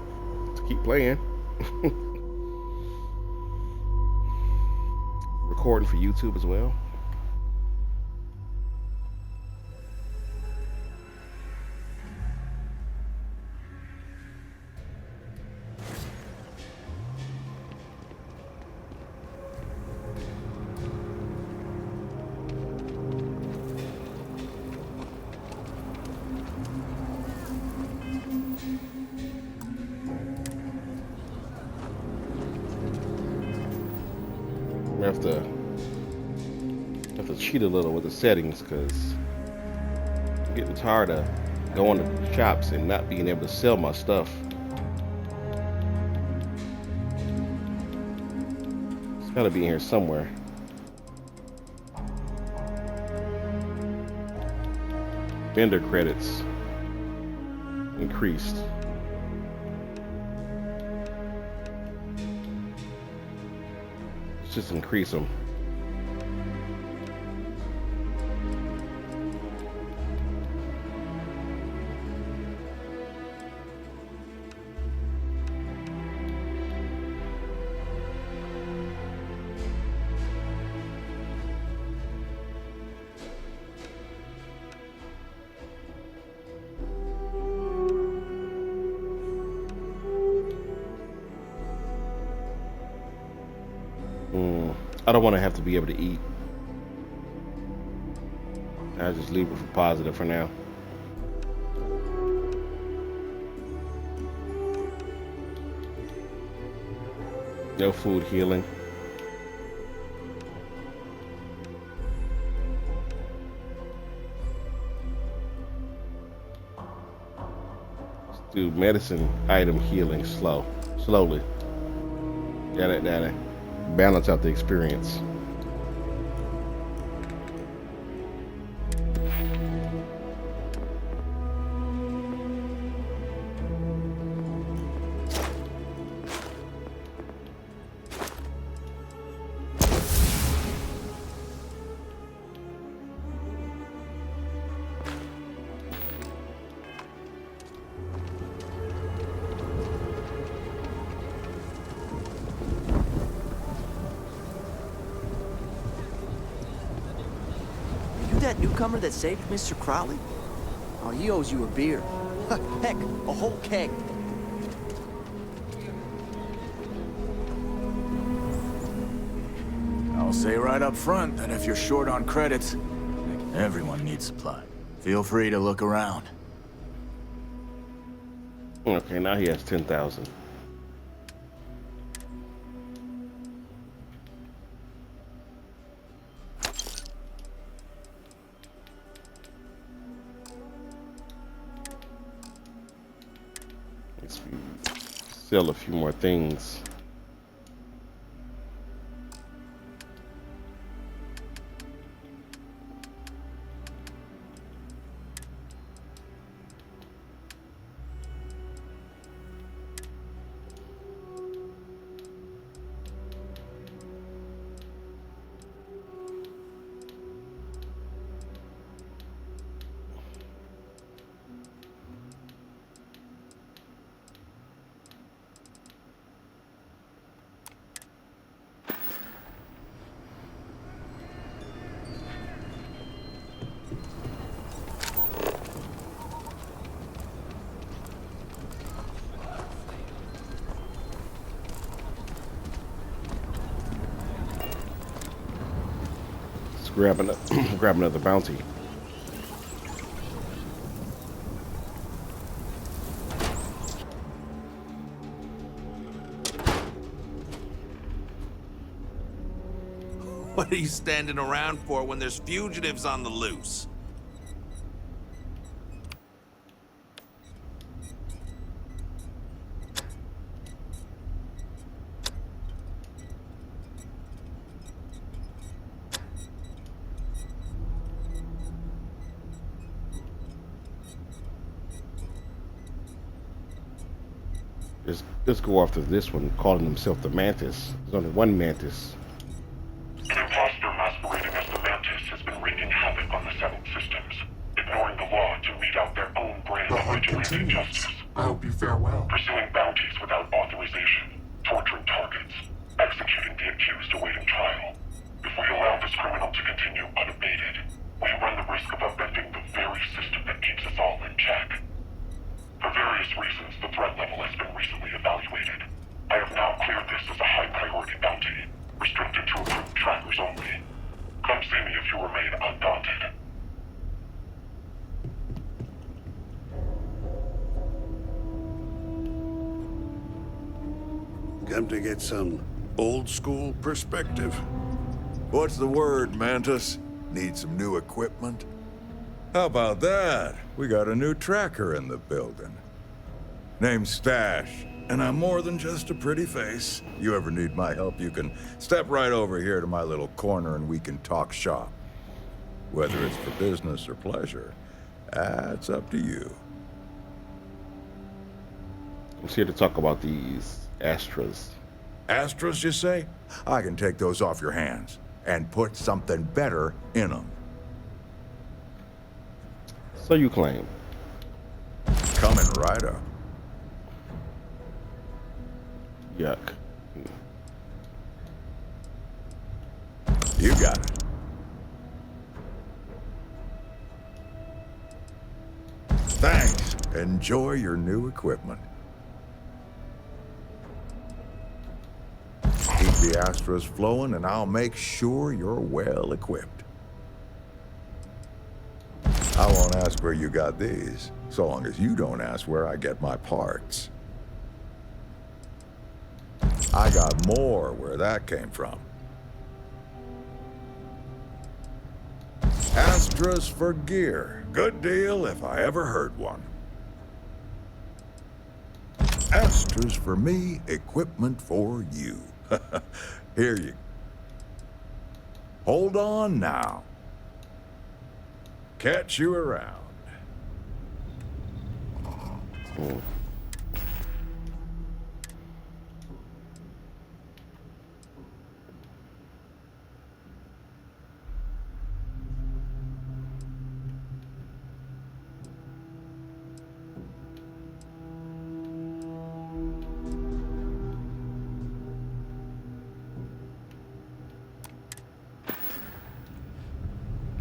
Speaker 17: keep playing. Recording for YouTube as well. I have to cheat a little with the settings because I'm getting tired of going to shops and not being able to sell my stuff. It's got to be in here somewhere. Vendor credits increased. Let's just increase them. I don't want to have to be able to eat. I'll just leave it for positive for now. No food healing. Let's do medicine item healing slowly. Gotta balance out the experience.
Speaker 1: That newcomer that saved Mr. Crowley? Oh, he owes you a beer. Heck, a whole keg.
Speaker 4: I'll say right up front that if you're short on credits, everyone needs supply. Feel free to look around.
Speaker 17: Okay, now he has 10,000. Let's sell a few more things. Grab another bounty.
Speaker 5: What are you standing around for when there's fugitives on the loose?
Speaker 17: Let's go after this one, calling himself the Mantis. There's only one Mantis.
Speaker 20: An imposter masquerading as the Mantis has been wreaking havoc on the settled systems, ignoring the law to mete out their own brand of vigilante justice.
Speaker 24: I hope you fare well.
Speaker 20: Pursuing bounties without authorization, torturing targets, executing the accused awaiting trial. If we allow this criminal to continue unabated, we run the risk of upending the very system that keeps us all in check. For various reasons, the threat level has been recently evaluated. I have now cleared this as a high-priority bounty, restricted to approved trackers only. Come see me if you remain undaunted.
Speaker 25: Come to get some old-school perspective. What's the word, Mantis? Need some new equipment?
Speaker 26: How about that? We got a new tracker in the building. Name's Stash, and I'm more than just a pretty face. You ever need my help, you can step right over here to my little corner and we can talk shop. Whether it's for business or pleasure, that's up to you.
Speaker 17: I'm here to talk about these Astras.
Speaker 26: Astras, you say? I can take those off your hands and put something better in them.
Speaker 17: So you claim.
Speaker 26: Coming right up.
Speaker 17: Yuck.
Speaker 26: You got it. Thanks. Enjoy your new equipment. Keep the Astras flowing and I'll make sure you're well equipped. I won't ask where you got these, so long as you don't ask where I get my parts. I got more where that came from. Astras for gear. Good deal if I ever heard one. Astras for me, equipment for you. Here you. Hold on now. Catch you around.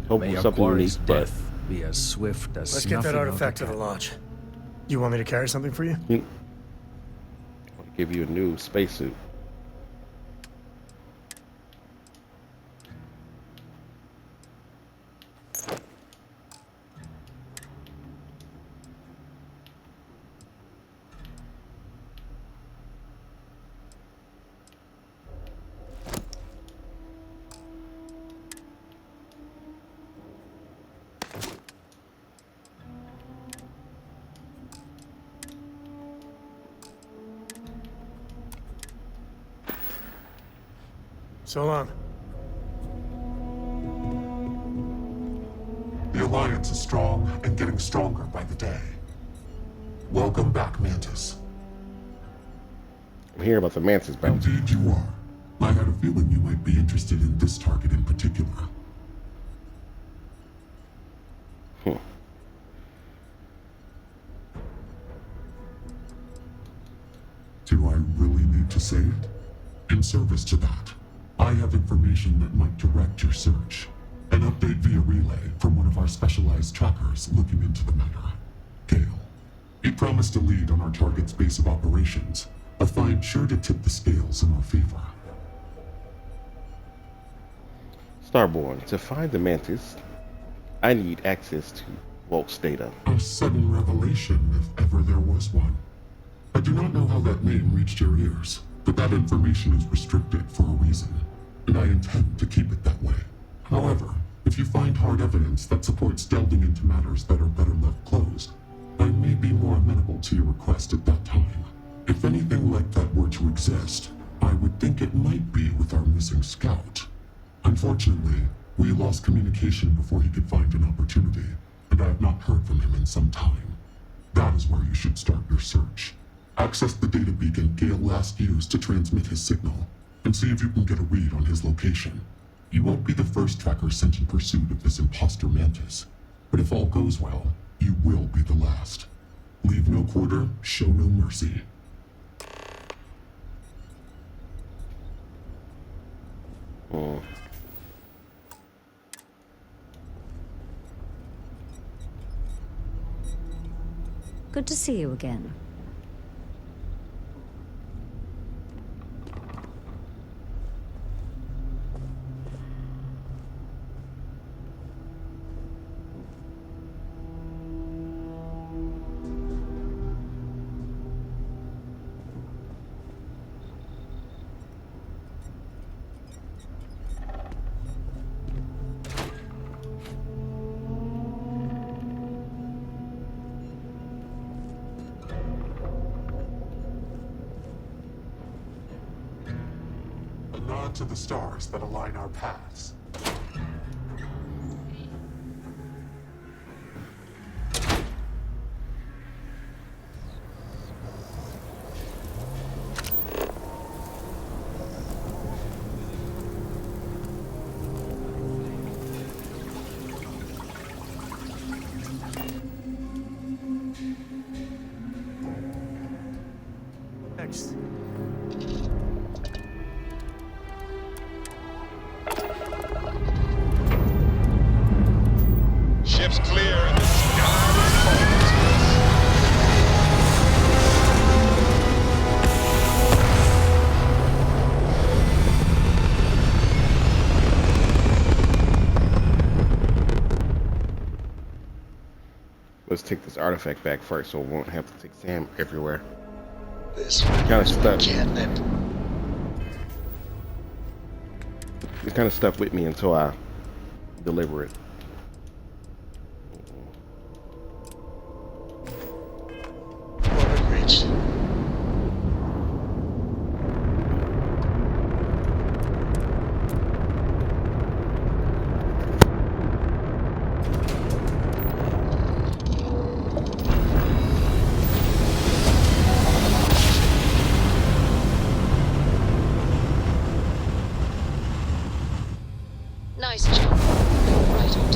Speaker 17: Hopefully something unique, but
Speaker 27: death be as swift as
Speaker 22: Let's get that artifact to the lodge. You want me to carry something for you?
Speaker 17: I'll give you a new spacesuit.
Speaker 7: So long.
Speaker 20: The Alliance is strong and getting stronger by the day. Welcome back, Mantis.
Speaker 17: I'm hearing about the Mantis bounty.
Speaker 20: Indeed you are. I had a feeling you might be interested in this target in particular. Do I really need to say it? In service to that, I have information that might direct your search. An update via relay from one of our specialized trackers looking into the matter. Gale. He promised a lead on our target's base of operations, a find sure to tip the scales in our favor.
Speaker 17: Starborn, to find the Mantis, I need access to Volk's data.
Speaker 20: A sudden revelation, if ever there was one. I do not know how that name reached your ears, but that information is restricted for a reason, and I intend to keep it that way. However, if you find hard evidence that supports delving into matters that are better left closed, I may be more amenable to your request at that time. If anything like that were to exist, I would think it might be with our missing scout. Unfortunately, we lost communication before he could find an opportunity, and I have not heard from him in some time. That is where you should start your search. Access the data beacon Gale last used to transmit his signal, and see if you can get a read on his location. You won't be the first tracker sent in pursuit of this imposter Mantis, but if all goes well, you will be the last. Leave no quarter, show no mercy.
Speaker 3: Good to see you again.
Speaker 20: To the stars that align our paths.
Speaker 7: Next.
Speaker 9: Ship's clear and the sky is falling.
Speaker 17: Let's take this artifact back first so we won't have to take Sam everywhere.
Speaker 6: This
Speaker 17: kind of stuck.
Speaker 6: catnip.
Speaker 17: It's kind of stuck with me until I deliver it.
Speaker 6: Reach.
Speaker 2: Nice job. Right on.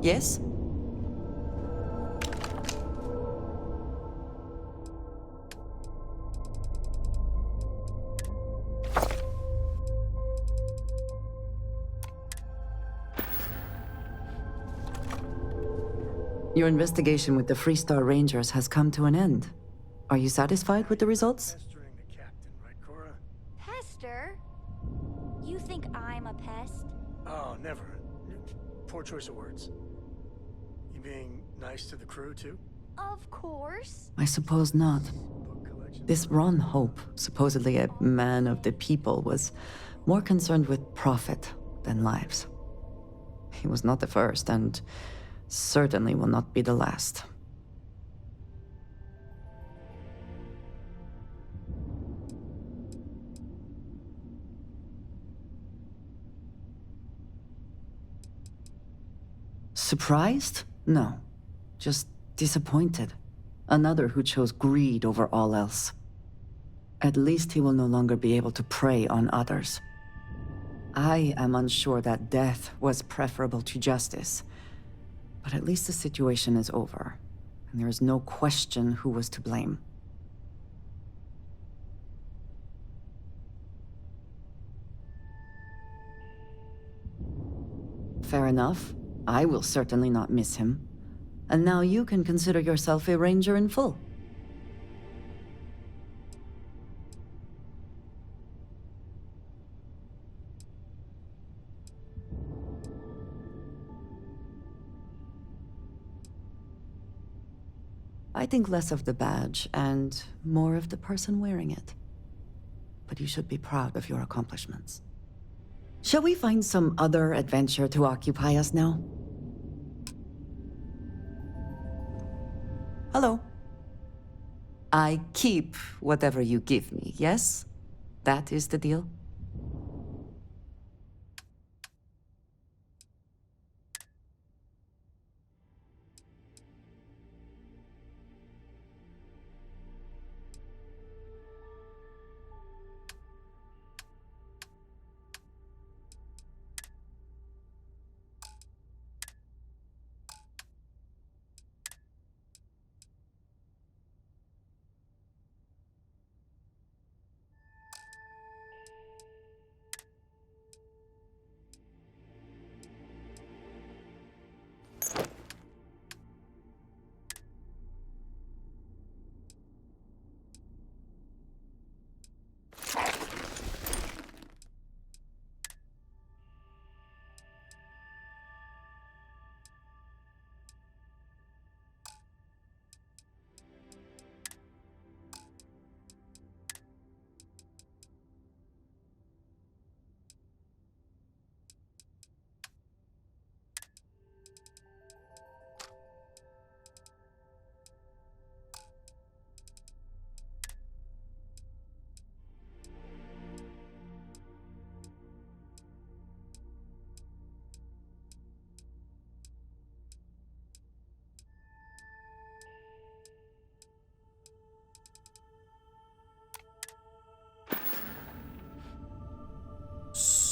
Speaker 6: Yes? Your investigation with the Freestar Rangers has come to an end. Are you satisfied with the results?
Speaker 8: Pester? You think I'm a pest?
Speaker 7: Oh, never. Poor choice of words. You being nice to the crew, too?
Speaker 8: Of course.
Speaker 6: I suppose not. This Ron Hope, supposedly a man of the people, was more concerned with profit than lives. He was not the first, and certainly will not be the last. Surprised? No. Just disappointed. Another who chose greed over all else. At least he will no longer be able to prey on others. I am unsure that death was preferable to justice. But at least the situation is over, and there is no question who was to blame. Fair enough. I will certainly not miss him. And now you can consider yourself a ranger in full. I think less of the badge and more of the person wearing it. But you should be proud of your accomplishments. Shall we find some other adventure to occupy us now? Hello. I keep whatever you give me, yes? That is the deal?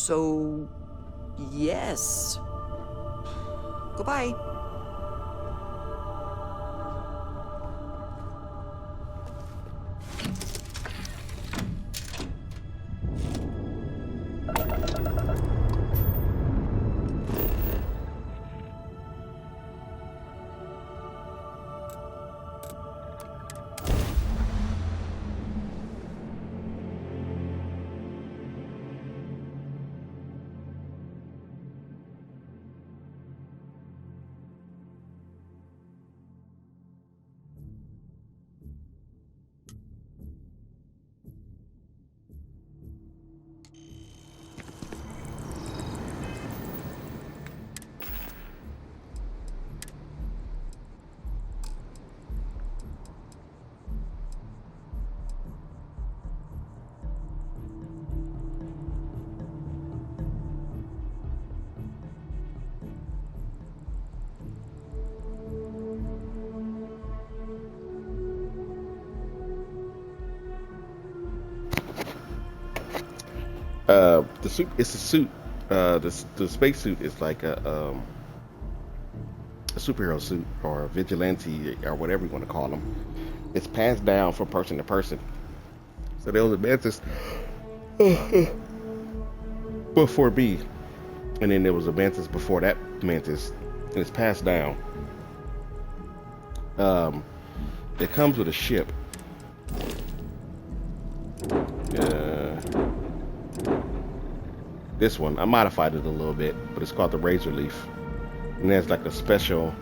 Speaker 6: So, yes. Goodbye.
Speaker 17: The suit. It's a suit. The space suit is like a superhero suit or vigilante or whatever you want to call them. It's passed down from person to person. So there was a mantis before B, and then there was a mantis before that mantis, and it's passed down. It comes with a ship. This one, I modified it a little bit, but it's called the Razor Leaf, and there's like a special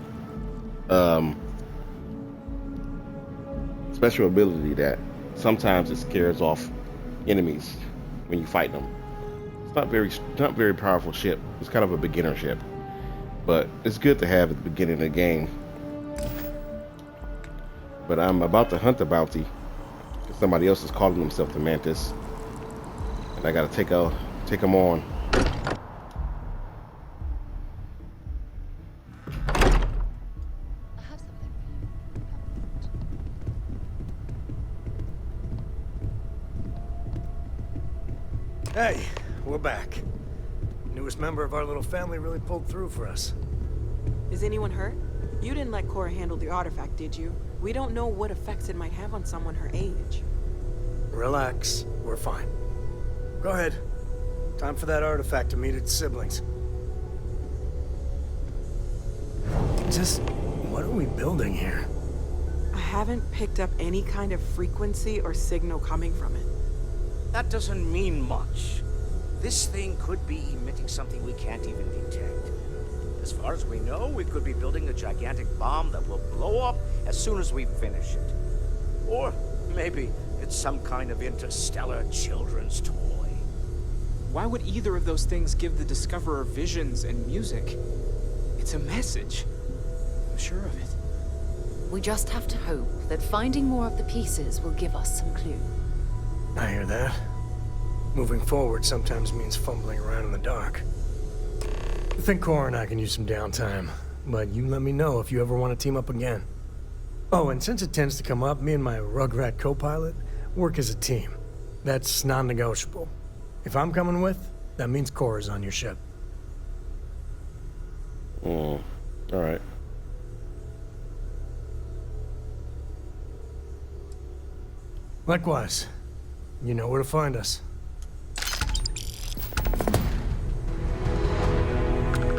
Speaker 17: ability that sometimes it scares off enemies when you fight them. It's not very powerful ship. It's kind of a beginner ship, but it's good to have at the beginning of the game. But I'm about to hunt a bounty because somebody else is calling themselves the Mantis, and I gotta take them on.
Speaker 22: Hey, we're back. Newest member of our little family really pulled through for us.
Speaker 10: Is anyone hurt? You didn't let Cora handle the artifact, did you? We don't know what effects it might have on someone her age.
Speaker 22: Relax, we're fine. Go ahead. Time for that artifact to meet its siblings. Just, what are we building here?
Speaker 10: I haven't picked up any kind of frequency or signal coming from it.
Speaker 11: That doesn't mean much. This thing could be emitting something we can't even detect. As far as we know, we could be building a gigantic bomb that will blow up as soon as we finish it. Or maybe it's some kind of interstellar children's toy.
Speaker 12: Why would either of those things give the Discoverer visions and music? It's a message. I'm sure of it.
Speaker 13: We just have to hope that finding more of the pieces will give us some clue.
Speaker 22: I hear that. Moving forward sometimes means fumbling around in the dark. I think Cora and I can use some downtime, but you let me know if you ever want to team up again. Oh, and since it tends to come up, me and my Rugrat co-pilot work as a team. That's non-negotiable. If I'm coming with, that means Cora's on your ship.
Speaker 17: All right.
Speaker 22: Likewise. You know where to find us.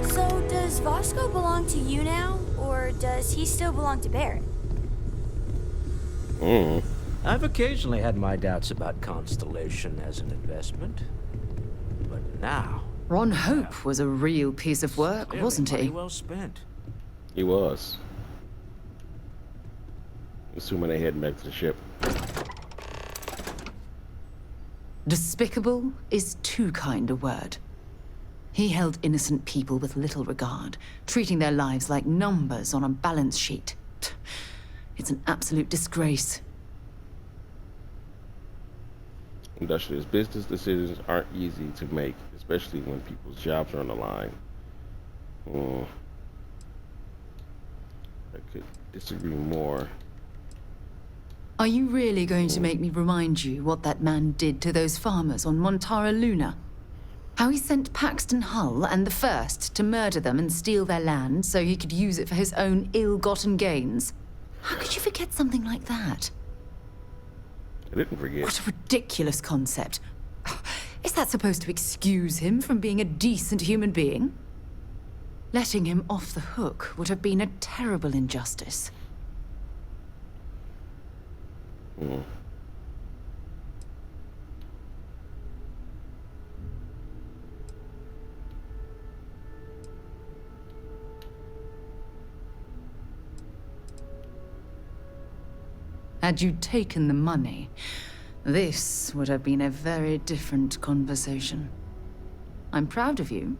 Speaker 8: So, does Vasco belong to you now, or does he still belong to Barrett?
Speaker 11: I've occasionally had my doubts about Constellation as an investment. But now...
Speaker 13: Ron Hope was a real piece of work, wasn't he?
Speaker 11: Well spent.
Speaker 17: He was. Assuming they heading back to the ship.
Speaker 13: Despicable is too kind a word. He held innocent people with little regard, treating their lives like numbers on a balance sheet. It's an absolute disgrace.
Speaker 17: Industrious business decisions aren't easy to make, especially when people's jobs are on the line. I could disagree more.
Speaker 13: Are you really going to make me remind you what that man did to those farmers on Montara Luna? How he sent Paxton Hull and the First to murder them and steal their land so he could use it for his own ill-gotten gains? How could you forget something like that?
Speaker 17: I didn't forget.
Speaker 13: What a ridiculous concept. Is that supposed to excuse him from being a decent human being? Letting him off the hook would have been a terrible injustice. Had you taken the money, this would have been a very different conversation. I'm proud of you.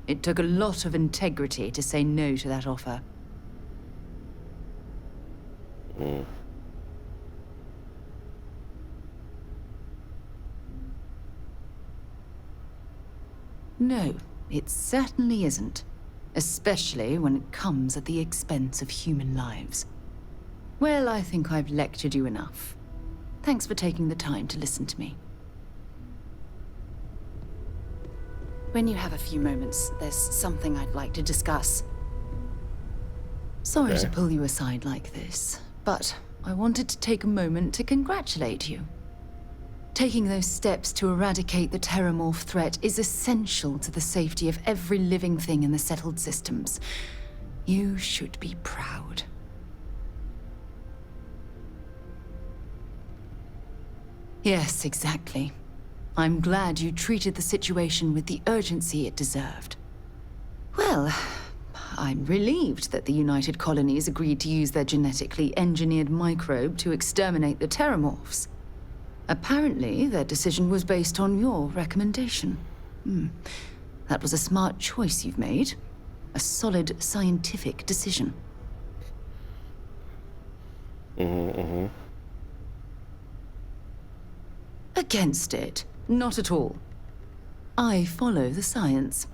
Speaker 13: It took a lot of integrity to say no to that offer. No, it certainly isn't. Especially when it comes at the expense of human lives. Well, I think I've lectured you enough. Thanks for taking the time to listen to me. When you have a few moments, there's something I'd like to discuss. Sorry
Speaker 17: Okay.
Speaker 13: to pull you aside like this, but I wanted to take a moment to congratulate you. Taking those steps to eradicate the Terramorph threat is essential to the safety of every living thing in the settled systems. You should be proud. Yes, exactly. I'm glad you treated the situation with the urgency it deserved. Well, I'm relieved that the United Colonies agreed to use their genetically engineered microbe to exterminate the Terramorphs. Apparently, their decision was based on your recommendation. That was a smart choice you've made. A solid scientific decision. Against it? Not at all. I follow the science.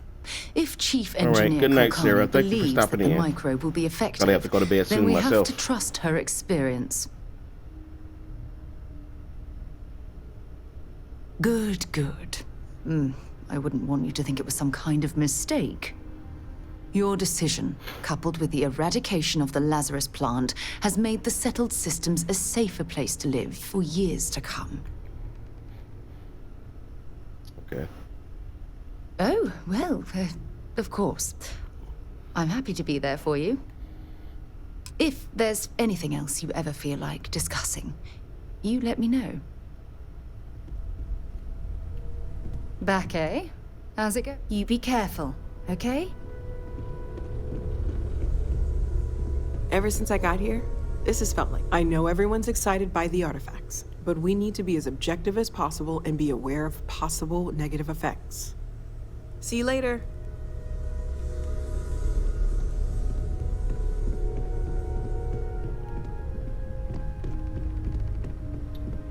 Speaker 13: If Chief
Speaker 17: All right,
Speaker 13: Engineer
Speaker 17: good night,
Speaker 13: Kulkarni
Speaker 17: Sarah. Thank you for
Speaker 13: believes that
Speaker 17: stopping
Speaker 13: the
Speaker 17: in.
Speaker 13: microbe will be effective,
Speaker 17: Gotta have to go to bed
Speaker 13: then
Speaker 17: soon
Speaker 13: we
Speaker 17: myself.
Speaker 13: have to trust her experience. Good, good. I wouldn't want you to think it was some kind of mistake. Your decision, coupled with the eradication of the Lazarus plant, has made the settled systems a safer place to live for years to come.
Speaker 17: Okay.
Speaker 13: Oh, well, of course. I'm happy to be there for you. If there's anything else you ever feel like discussing, you let me know. Back, eh? How's it go? You be careful, okay?
Speaker 10: Ever since I got here, this has felt like. I know everyone's excited by the artifacts, but we need to be as objective as possible and be aware of possible negative effects. See you later.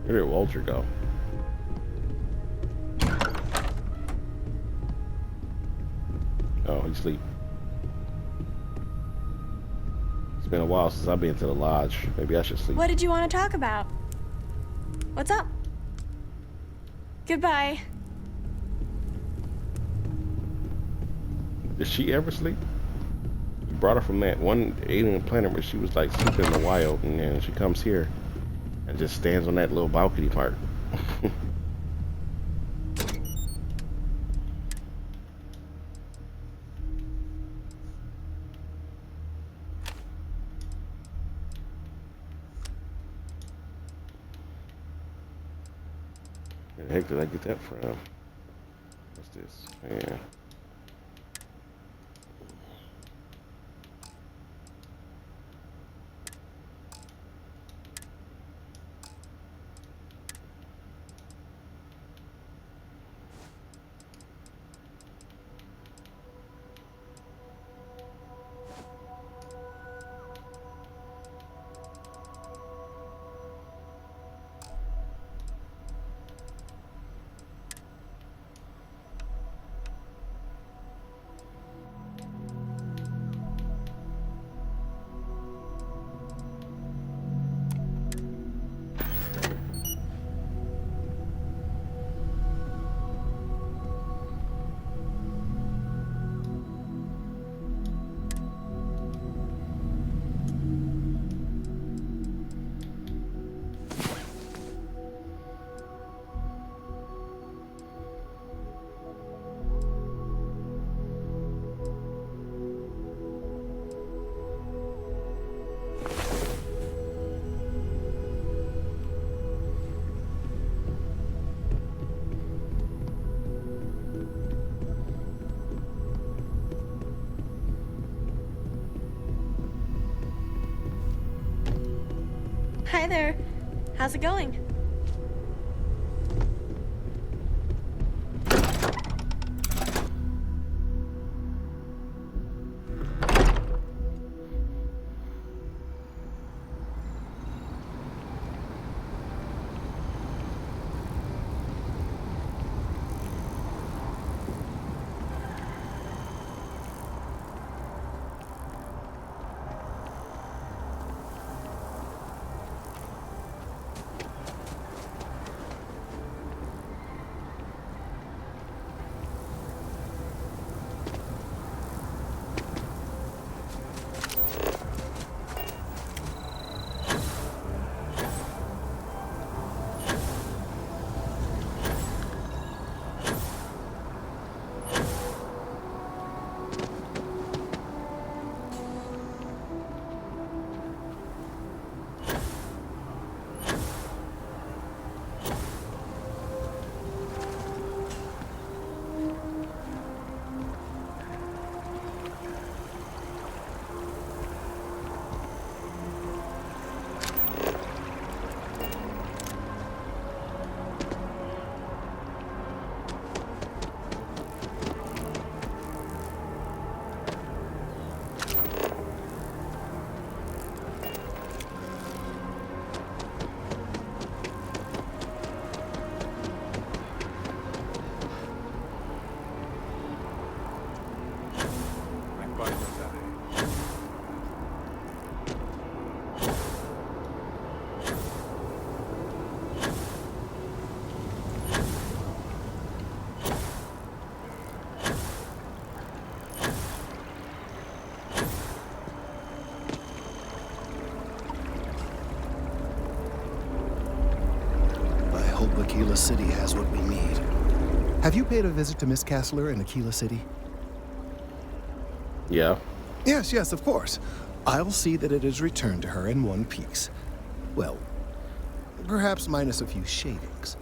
Speaker 17: Where did Walter go? Oh, he's asleep. It's been a while since I've been to the lodge. Maybe I should sleep.
Speaker 8: What did you want to talk about? What's up? Goodbye.
Speaker 17: Did she ever sleep? You brought her from that one alien planet where she was like sleeping in the wild, and then she comes here and just stands on that little balcony part. Where the heck did I get that from? What's this? Yeah.
Speaker 8: Hi there. How's it going?
Speaker 14: Aquila City has what we need. Have you paid a visit to Miss Castler in Aquila City?
Speaker 17: Yeah.
Speaker 14: Yes, of course. I'll see that it is returned to her in one piece. Well, perhaps minus a few shadings.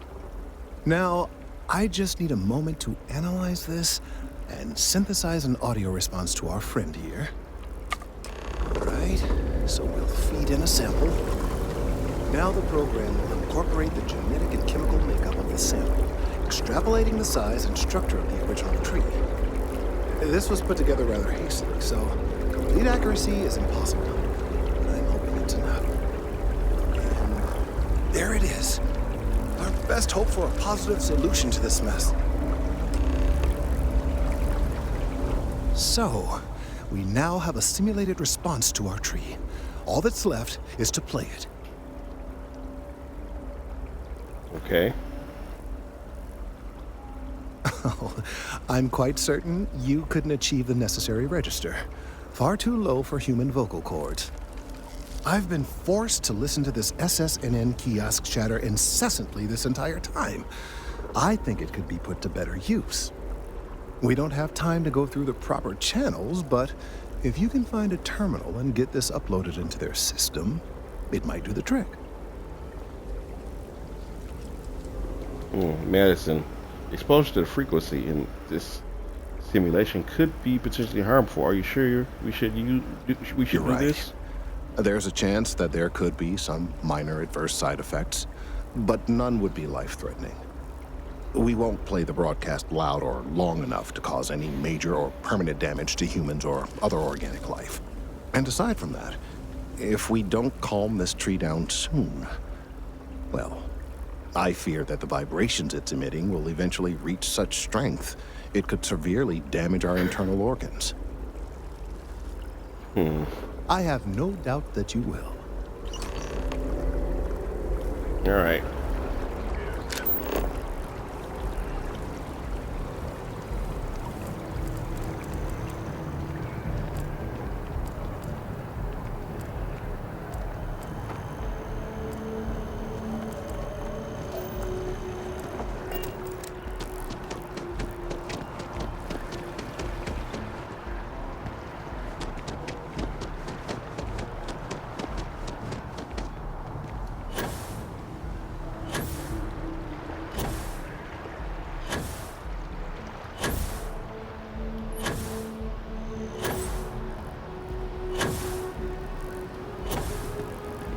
Speaker 14: Now, I just need a moment to analyze this and synthesize an audio response to our friend here. Right, so we'll feed in a sample. Now the program will incorporate the genetic and chemical makeup of the sample, extrapolating the size and structure of the original tree. This was put together rather hastily, so complete accuracy is impossible. But I'm hoping it's enough. And there it is. Our best hope for a positive solution to this mess. So, we now have a simulated response to our tree. All that's left is to play it.
Speaker 17: Okay.
Speaker 14: Oh, I'm quite certain you couldn't achieve the necessary register. Far too low for human vocal cords. I've been forced to listen to this SSNN kiosk chatter incessantly this entire time. I think it could be put to better use. We don't have time to go through the proper channels, but if you can find a terminal and get this uploaded into their system, it might do the trick.
Speaker 17: Madison, exposure to the frequency in this simulation could be potentially harmful. Are you sure we should do this?
Speaker 14: There's a chance that there could be some minor adverse side effects, but none would be life-threatening. We won't play the broadcast loud or long enough to cause any major or permanent damage to humans or other organic life. And aside from that, if we don't calm this tree down soon, well, I fear that the vibrations it's emitting will eventually reach such strength it could severely damage our internal organs. I have no doubt that you will.
Speaker 17: All right.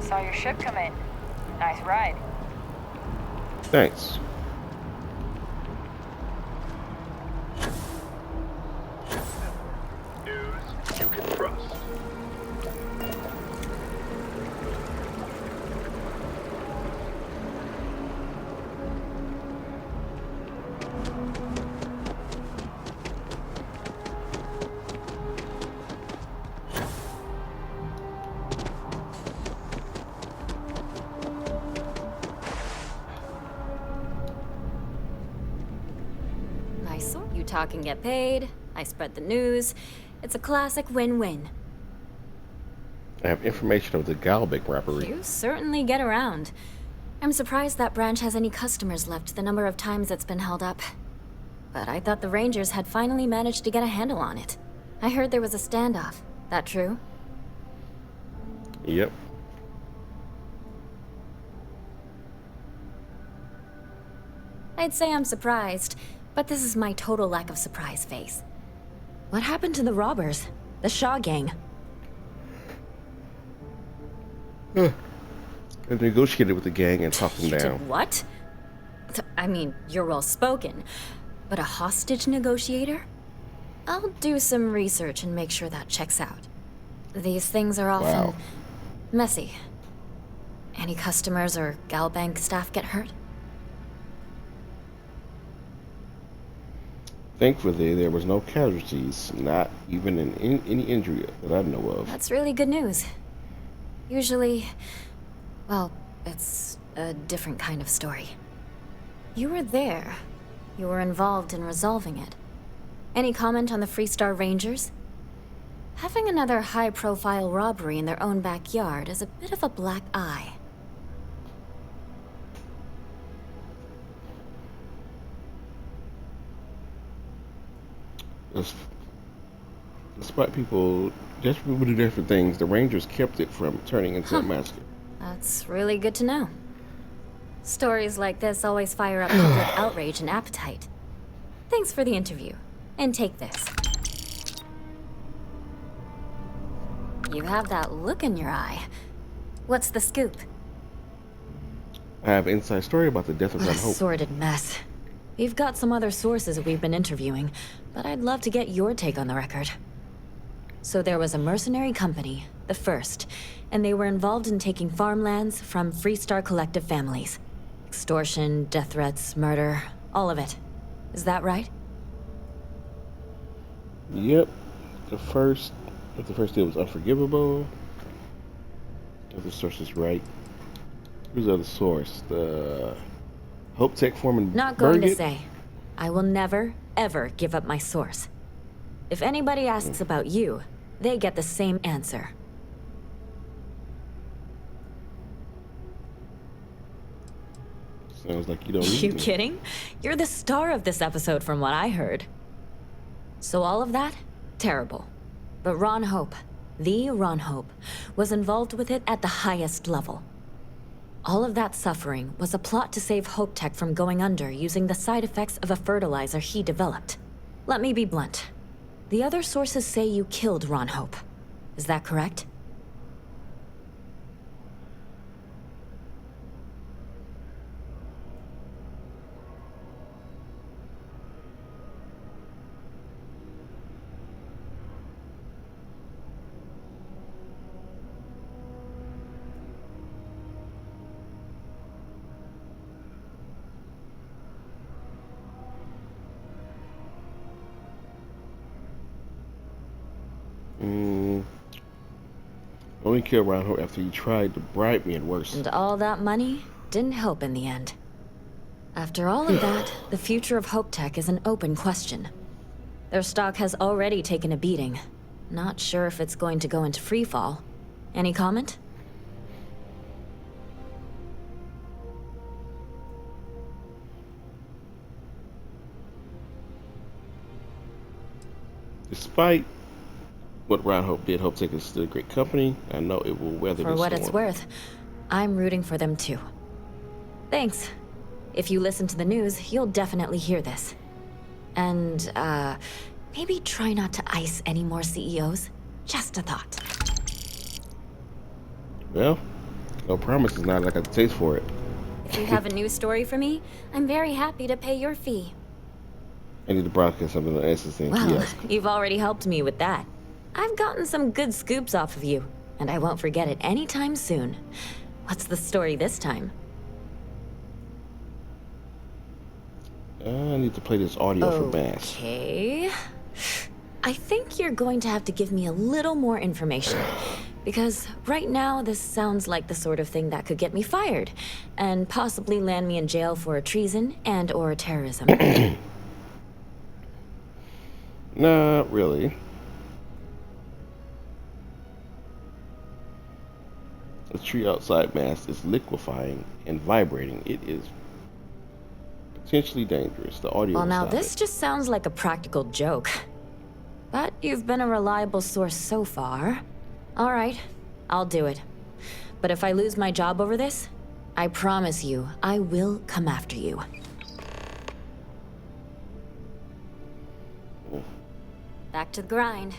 Speaker 19: Saw your ship come in. Nice ride.
Speaker 17: Thanks.
Speaker 20: News you can trust.
Speaker 3: You talk and get paid. I spread the news. It's a classic win-win.
Speaker 17: I have information of the Galbeck robbery.
Speaker 3: You certainly get around. I'm surprised that branch has any customers left, the number of times it's been held up. But I thought the Rangers had finally managed to get a handle on it. I heard there was a standoff. That true?
Speaker 17: Yep.
Speaker 3: I'd say I'm surprised, but this is my total lack of surprise face. What happened to the robbers? The Shaw gang?
Speaker 17: I negotiated with the gang and talked them down.
Speaker 3: Did what? I mean, you're well spoken, but a hostage negotiator? I'll do some research and make sure that checks out. These things are often messy. Any customers or Galbank staff get hurt?
Speaker 17: Thankfully, there was no casualties, not even any injury that I know of.
Speaker 3: That's really good news. Usually, well, it's a different kind of story. You were there. You were involved in resolving it. Any comment on the Freestar Rangers? Having another high-profile robbery in their own backyard is a bit of a black eye.
Speaker 17: Despite people do different things, the Rangers kept it from turning into a massacre.
Speaker 3: That's really good to know. Stories like this always fire up public outrage and appetite. Thanks for the interview. And take this. You have that look in your eye. What's the scoop?
Speaker 17: I have an inside story about the death of
Speaker 3: What a
Speaker 17: Ron Hope.
Speaker 3: sordid mess. We've got some other sources we've been interviewing, but I'd love to get your take on the record. So there was a mercenary company, the First, and they were involved in taking farmlands from Freestar Collective families. Extortion, death threats, murder, all of it. Is that right?
Speaker 17: Yep. The first deal was unforgivable. If the source is right. Who's the other source? The Hope Tech foreman.
Speaker 3: Not going to say. I will never, ever give up my source. If anybody asks about you, they get the same answer.
Speaker 17: Sounds like you don't need
Speaker 3: You
Speaker 17: me.
Speaker 3: kidding? You're the star of this episode from what I heard. So all of that? Terrible. But Ron Hope, the Ron Hope, was involved with it at the highest level. All of that suffering was a plot to save Hope Tech from going under using the side effects of a fertilizer he developed. Let me be blunt. The other sources say you killed Ron Hope. Is that correct?
Speaker 17: Only killed Ron Hope after he tried to bribe me and worse.
Speaker 3: And all that money didn't help in the end. After all of that, the future of Hope Tech is an open question. Their stock has already taken a beating. Not sure if it's going to go into freefall. Any comment?
Speaker 17: Despite what Ron Hope did, Hope Tech is still a great company. I know it will weather
Speaker 3: For
Speaker 17: this
Speaker 3: what
Speaker 17: storm.
Speaker 3: it's worth, I'm rooting for them too. Thanks. If you listen to the news, you'll definitely hear this. And, maybe try not to ice any more CEOs. Just a thought.
Speaker 17: Well, no promises now that I got the taste for it.
Speaker 3: If you have a news story for me, I'm very happy to pay your fee.
Speaker 17: I need to broadcast something on SSN
Speaker 3: Well,
Speaker 17: kiosk.
Speaker 3: you've already helped me with that. I've gotten some good scoops off of you, and I won't forget it anytime soon. What's the story this time?
Speaker 17: I need to play this audio for Bass.
Speaker 3: Okay. I think you're going to have to give me a little more information. Because right now, this sounds like the sort of thing that could get me fired, and possibly land me in jail for treason and/or terrorism.
Speaker 17: Not really. The tree outside mast is liquefying and vibrating. It is potentially dangerous. The audio
Speaker 3: Well,
Speaker 17: will
Speaker 3: now
Speaker 17: stop
Speaker 3: this
Speaker 17: it.
Speaker 3: just sounds like a practical joke. But you've been a reliable source so far. All right, I'll do it. But if I lose my job over this, I promise you, I will come after you. Back to the grind.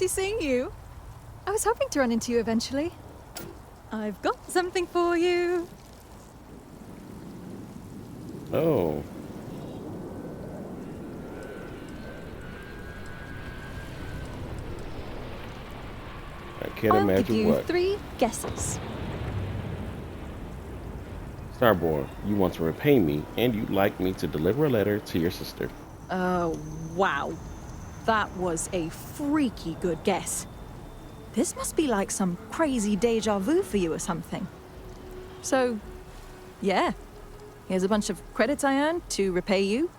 Speaker 1: fancy seeing you. I was hoping to run into you eventually. I've got something for you.
Speaker 17: Oh. I can't
Speaker 1: I'll
Speaker 17: imagine
Speaker 1: give you
Speaker 17: what.
Speaker 1: 3 guesses.
Speaker 17: Starborn, you want to repay me, and you'd like me to deliver a letter to your sister.
Speaker 1: Oh, wow. That was a freaky good guess. This must be like some crazy deja vu for you or something. So, yeah. Here's a bunch of credits I earned to repay you.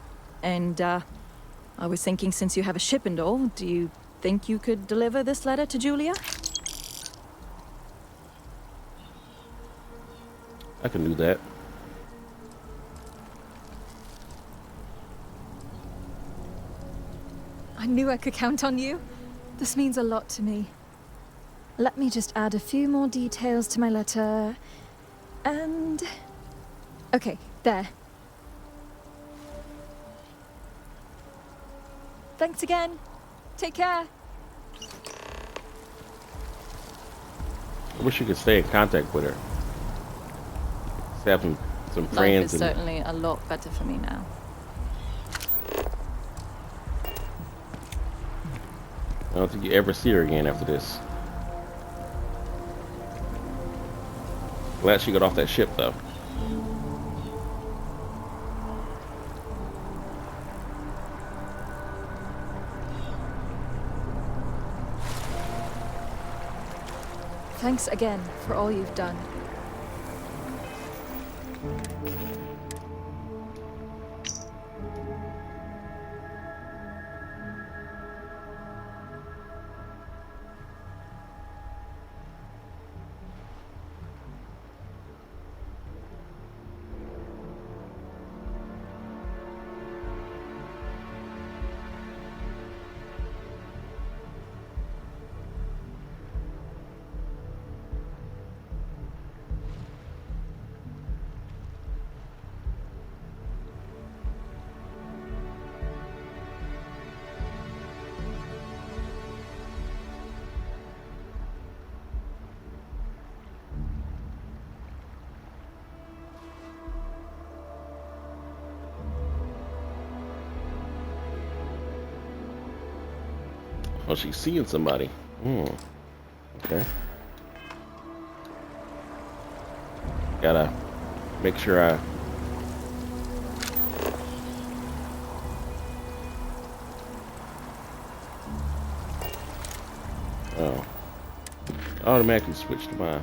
Speaker 1: And, I was thinking since you have a ship and all, do you think you could deliver this letter to Julia?
Speaker 17: I can do that.
Speaker 1: I knew I could count on you. This means a lot to me. Let me just add a few more details to my letter. And... okay, there. Thanks again. Take care.
Speaker 17: I wish you could stay in contact with her. Just have some
Speaker 1: Life
Speaker 17: friends.
Speaker 1: is certainly a lot better for me now.
Speaker 17: I don't think you ever see her again after this. Glad she got off that ship, though.
Speaker 1: Thanks again for all you've done.
Speaker 17: Oh, she's seeing somebody. Okay. Gotta make sure I... Oh. Automatically switch to mine.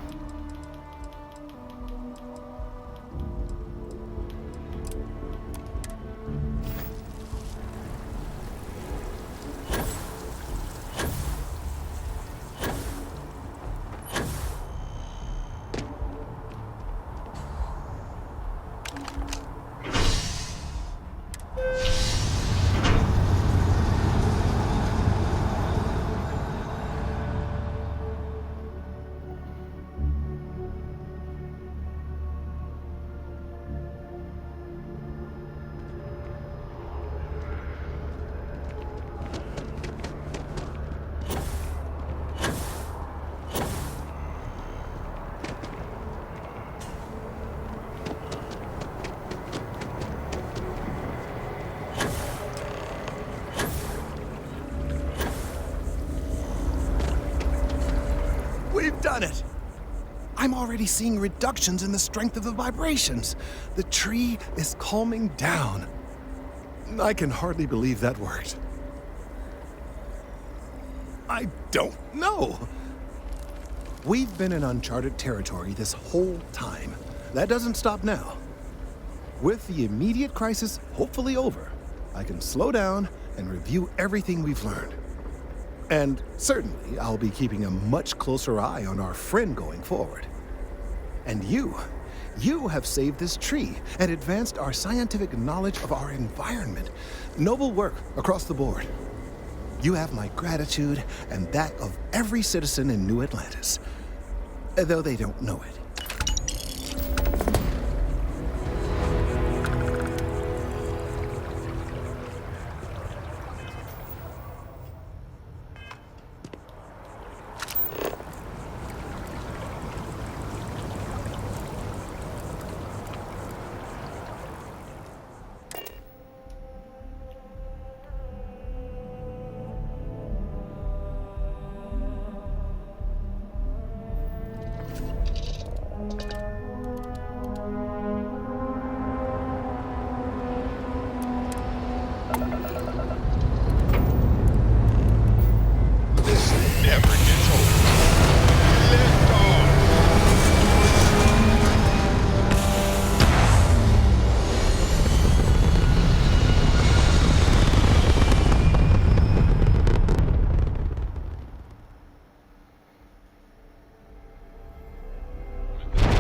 Speaker 14: We've done it! I'm already seeing reductions in the strength of the vibrations. The tree is calming down. I can hardly believe that worked. I don't know. We've been in uncharted territory this whole time. That doesn't stop now. With the immediate crisis hopefully over, I can slow down and review everything we've learned. And certainly, I'll be keeping a much closer eye on our friend going forward. And you have saved this tree and advanced our scientific knowledge of our environment. Noble work across the board. You have my gratitude and that of every citizen in New Atlantis, though they don't know it.
Speaker 9: This never gets old. Lift off.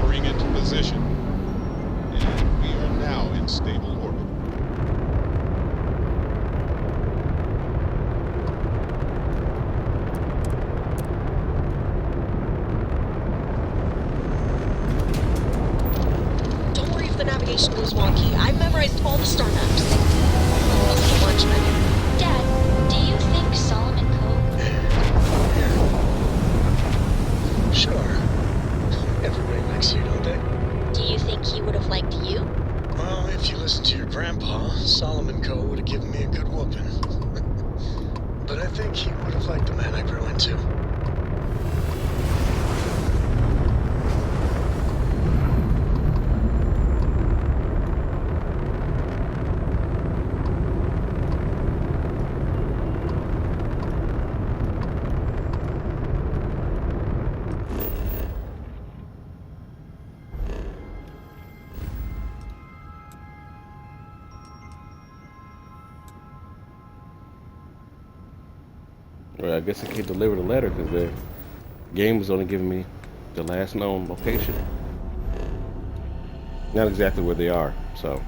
Speaker 9: Bring into position. And we are now in stable orbit.
Speaker 2: Don't worry if the navigation goes wonky. I've memorized all the star maps. Oh, Watchman.
Speaker 8: Dad, do you think Solomon Cove?
Speaker 22: Sure. Everybody likes you, don't they?
Speaker 8: Do you think he would have liked you?
Speaker 22: Well, if you listen to your grandpa, Solomon Coe would have given me a good whooping. But I think he would have liked the man I grew into.
Speaker 17: Well, I guess I can't deliver the letter because the game was only giving me the last known location. Not exactly where they are, so.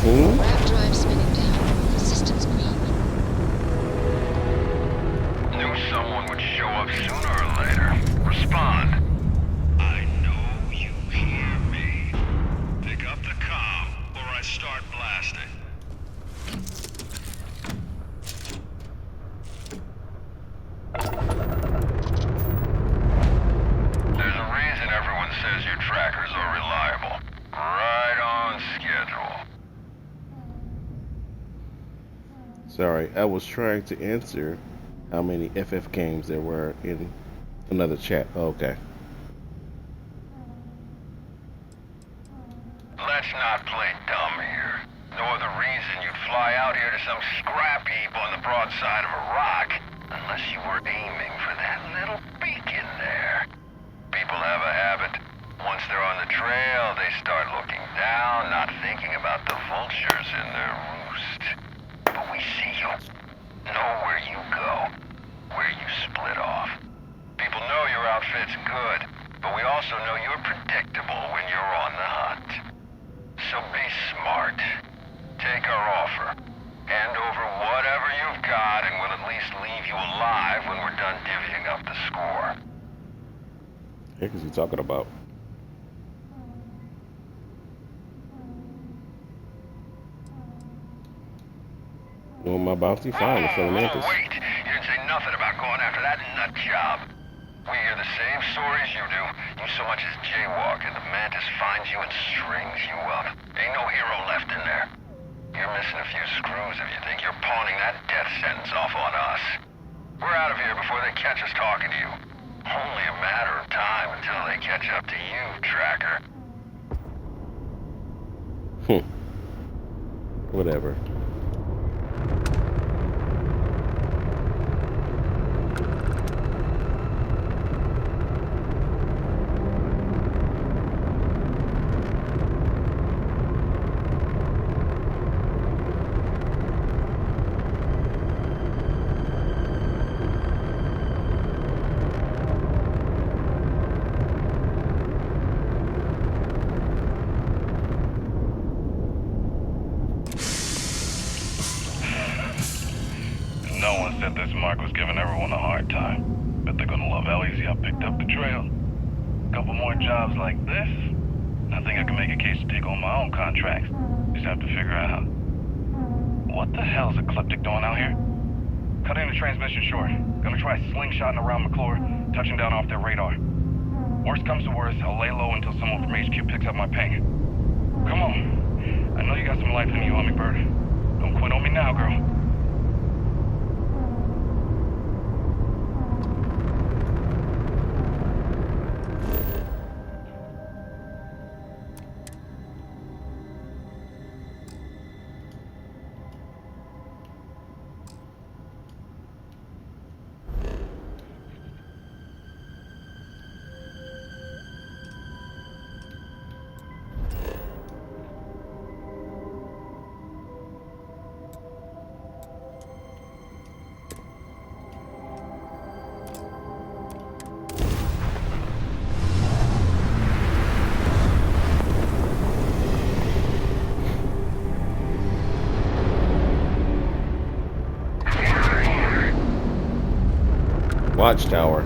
Speaker 2: Lab drive spinning down. Systems green.
Speaker 4: Knew someone would show up sooner or later. Respond. I know you hear me. Pick up the comm, or I start blasting. There's a reason everyone says your trackers are reliable. Right on schedule.
Speaker 17: Sorry, I was trying to answer how many FF games there were in another chat. Oh, okay.
Speaker 4: Let's not play dumb here. No other reason you'd fly out here to some scrap heap on the broadside of a rock unless you were aiming for that little beacon there. People have a habit. Once they're on the trail, they start looking down, not thinking about the vultures in their roost. But we see you, know where you go, where you split off. People know your outfit's good, but we also know you're predictable when you're on the hunt. So be smart. Take our offer. Hand over whatever you've got, and we'll at least leave you alive when we're done divvying up the score.
Speaker 17: What the heck is he talking about? Well, my bounty fine for the mantis.
Speaker 4: Oh, wait! You didn't say nothing about going after that nut job. We hear the same stories you do. You so much as jaywalk, and the mantis finds you and strings you up. Ain't no hero left in there. You're missing a few screws if you think you're pawning that death sentence off on us. We're out of here before they catch us talking to you. Only a matter of time until they catch up to you, Tracker.
Speaker 17: Whatever.
Speaker 4: this mark was giving everyone a hard time. Bet they're gonna love how easy I picked up the trail. Couple more jobs like this, I think I can make a case to take on my own contracts. Just have to figure out how. What the hell is Ecliptic doing out here? Cutting the transmission short. Gonna try slingshotting around McClure, touching down off their radar. Worst comes to worst, I'll lay low until someone from HQ picks up my ping. Come on. I know you got some life in you, Hummingbird. Don't quit on me now, girl.
Speaker 17: Watchtower.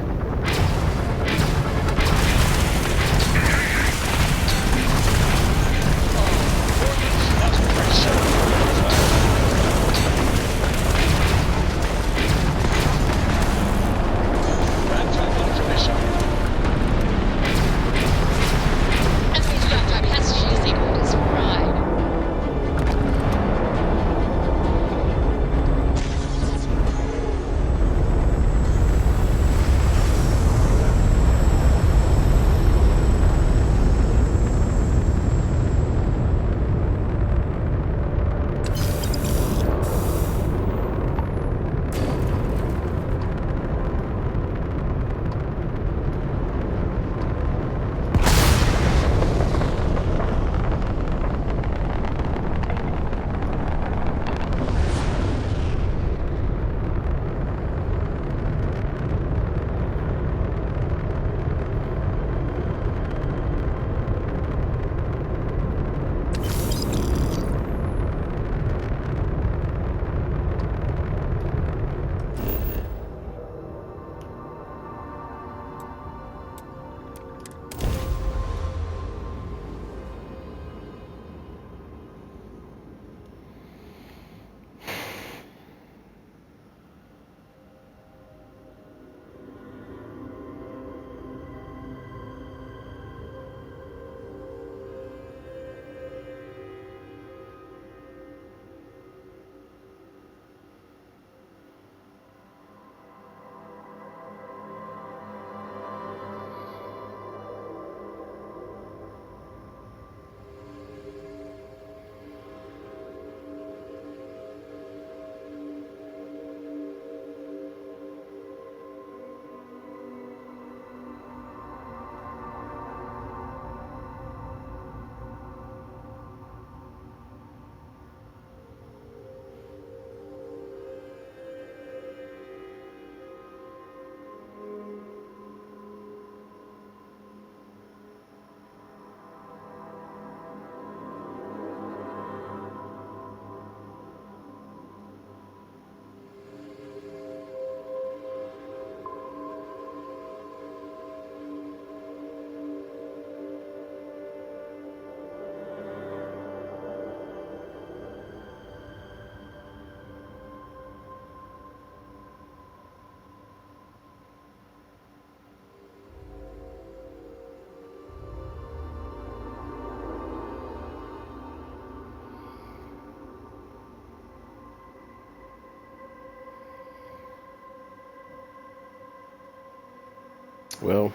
Speaker 17: Well,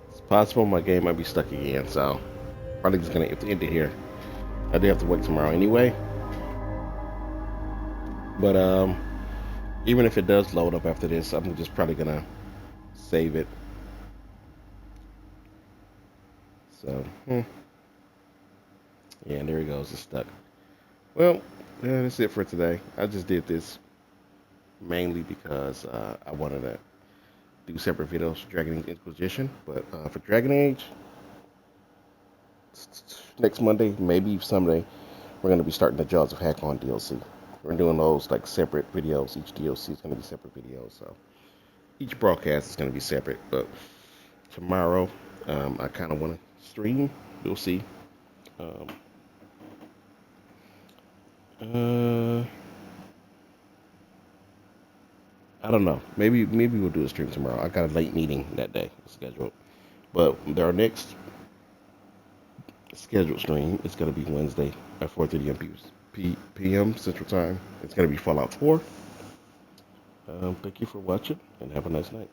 Speaker 17: it's possible my game might be stuck again, so probably just gonna have to end it here. I do have to work tomorrow anyway. But even if it does load up after this, I'm just probably gonna save it. So, yeah, and there he goes, it's stuck. Well, yeah, that's it for today. I just did this mainly because I wanted to do separate videos for Dragon Age Inquisition, but for Dragon Age, next Monday, maybe Sunday, we're going to be starting the Jaws of Hakon DLC. We're doing those like separate videos. Each DLC is going to be separate videos. So each broadcast is going to be separate. But tomorrow, I kind of want to stream. We'll see. I don't know. Maybe we'll do a stream tomorrow. I got a late meeting that day scheduled. But our next scheduled stream is going to be Wednesday at 4:30 p.m. Central Time. It's going to be Fallout 4. Thank you for watching and have a nice night.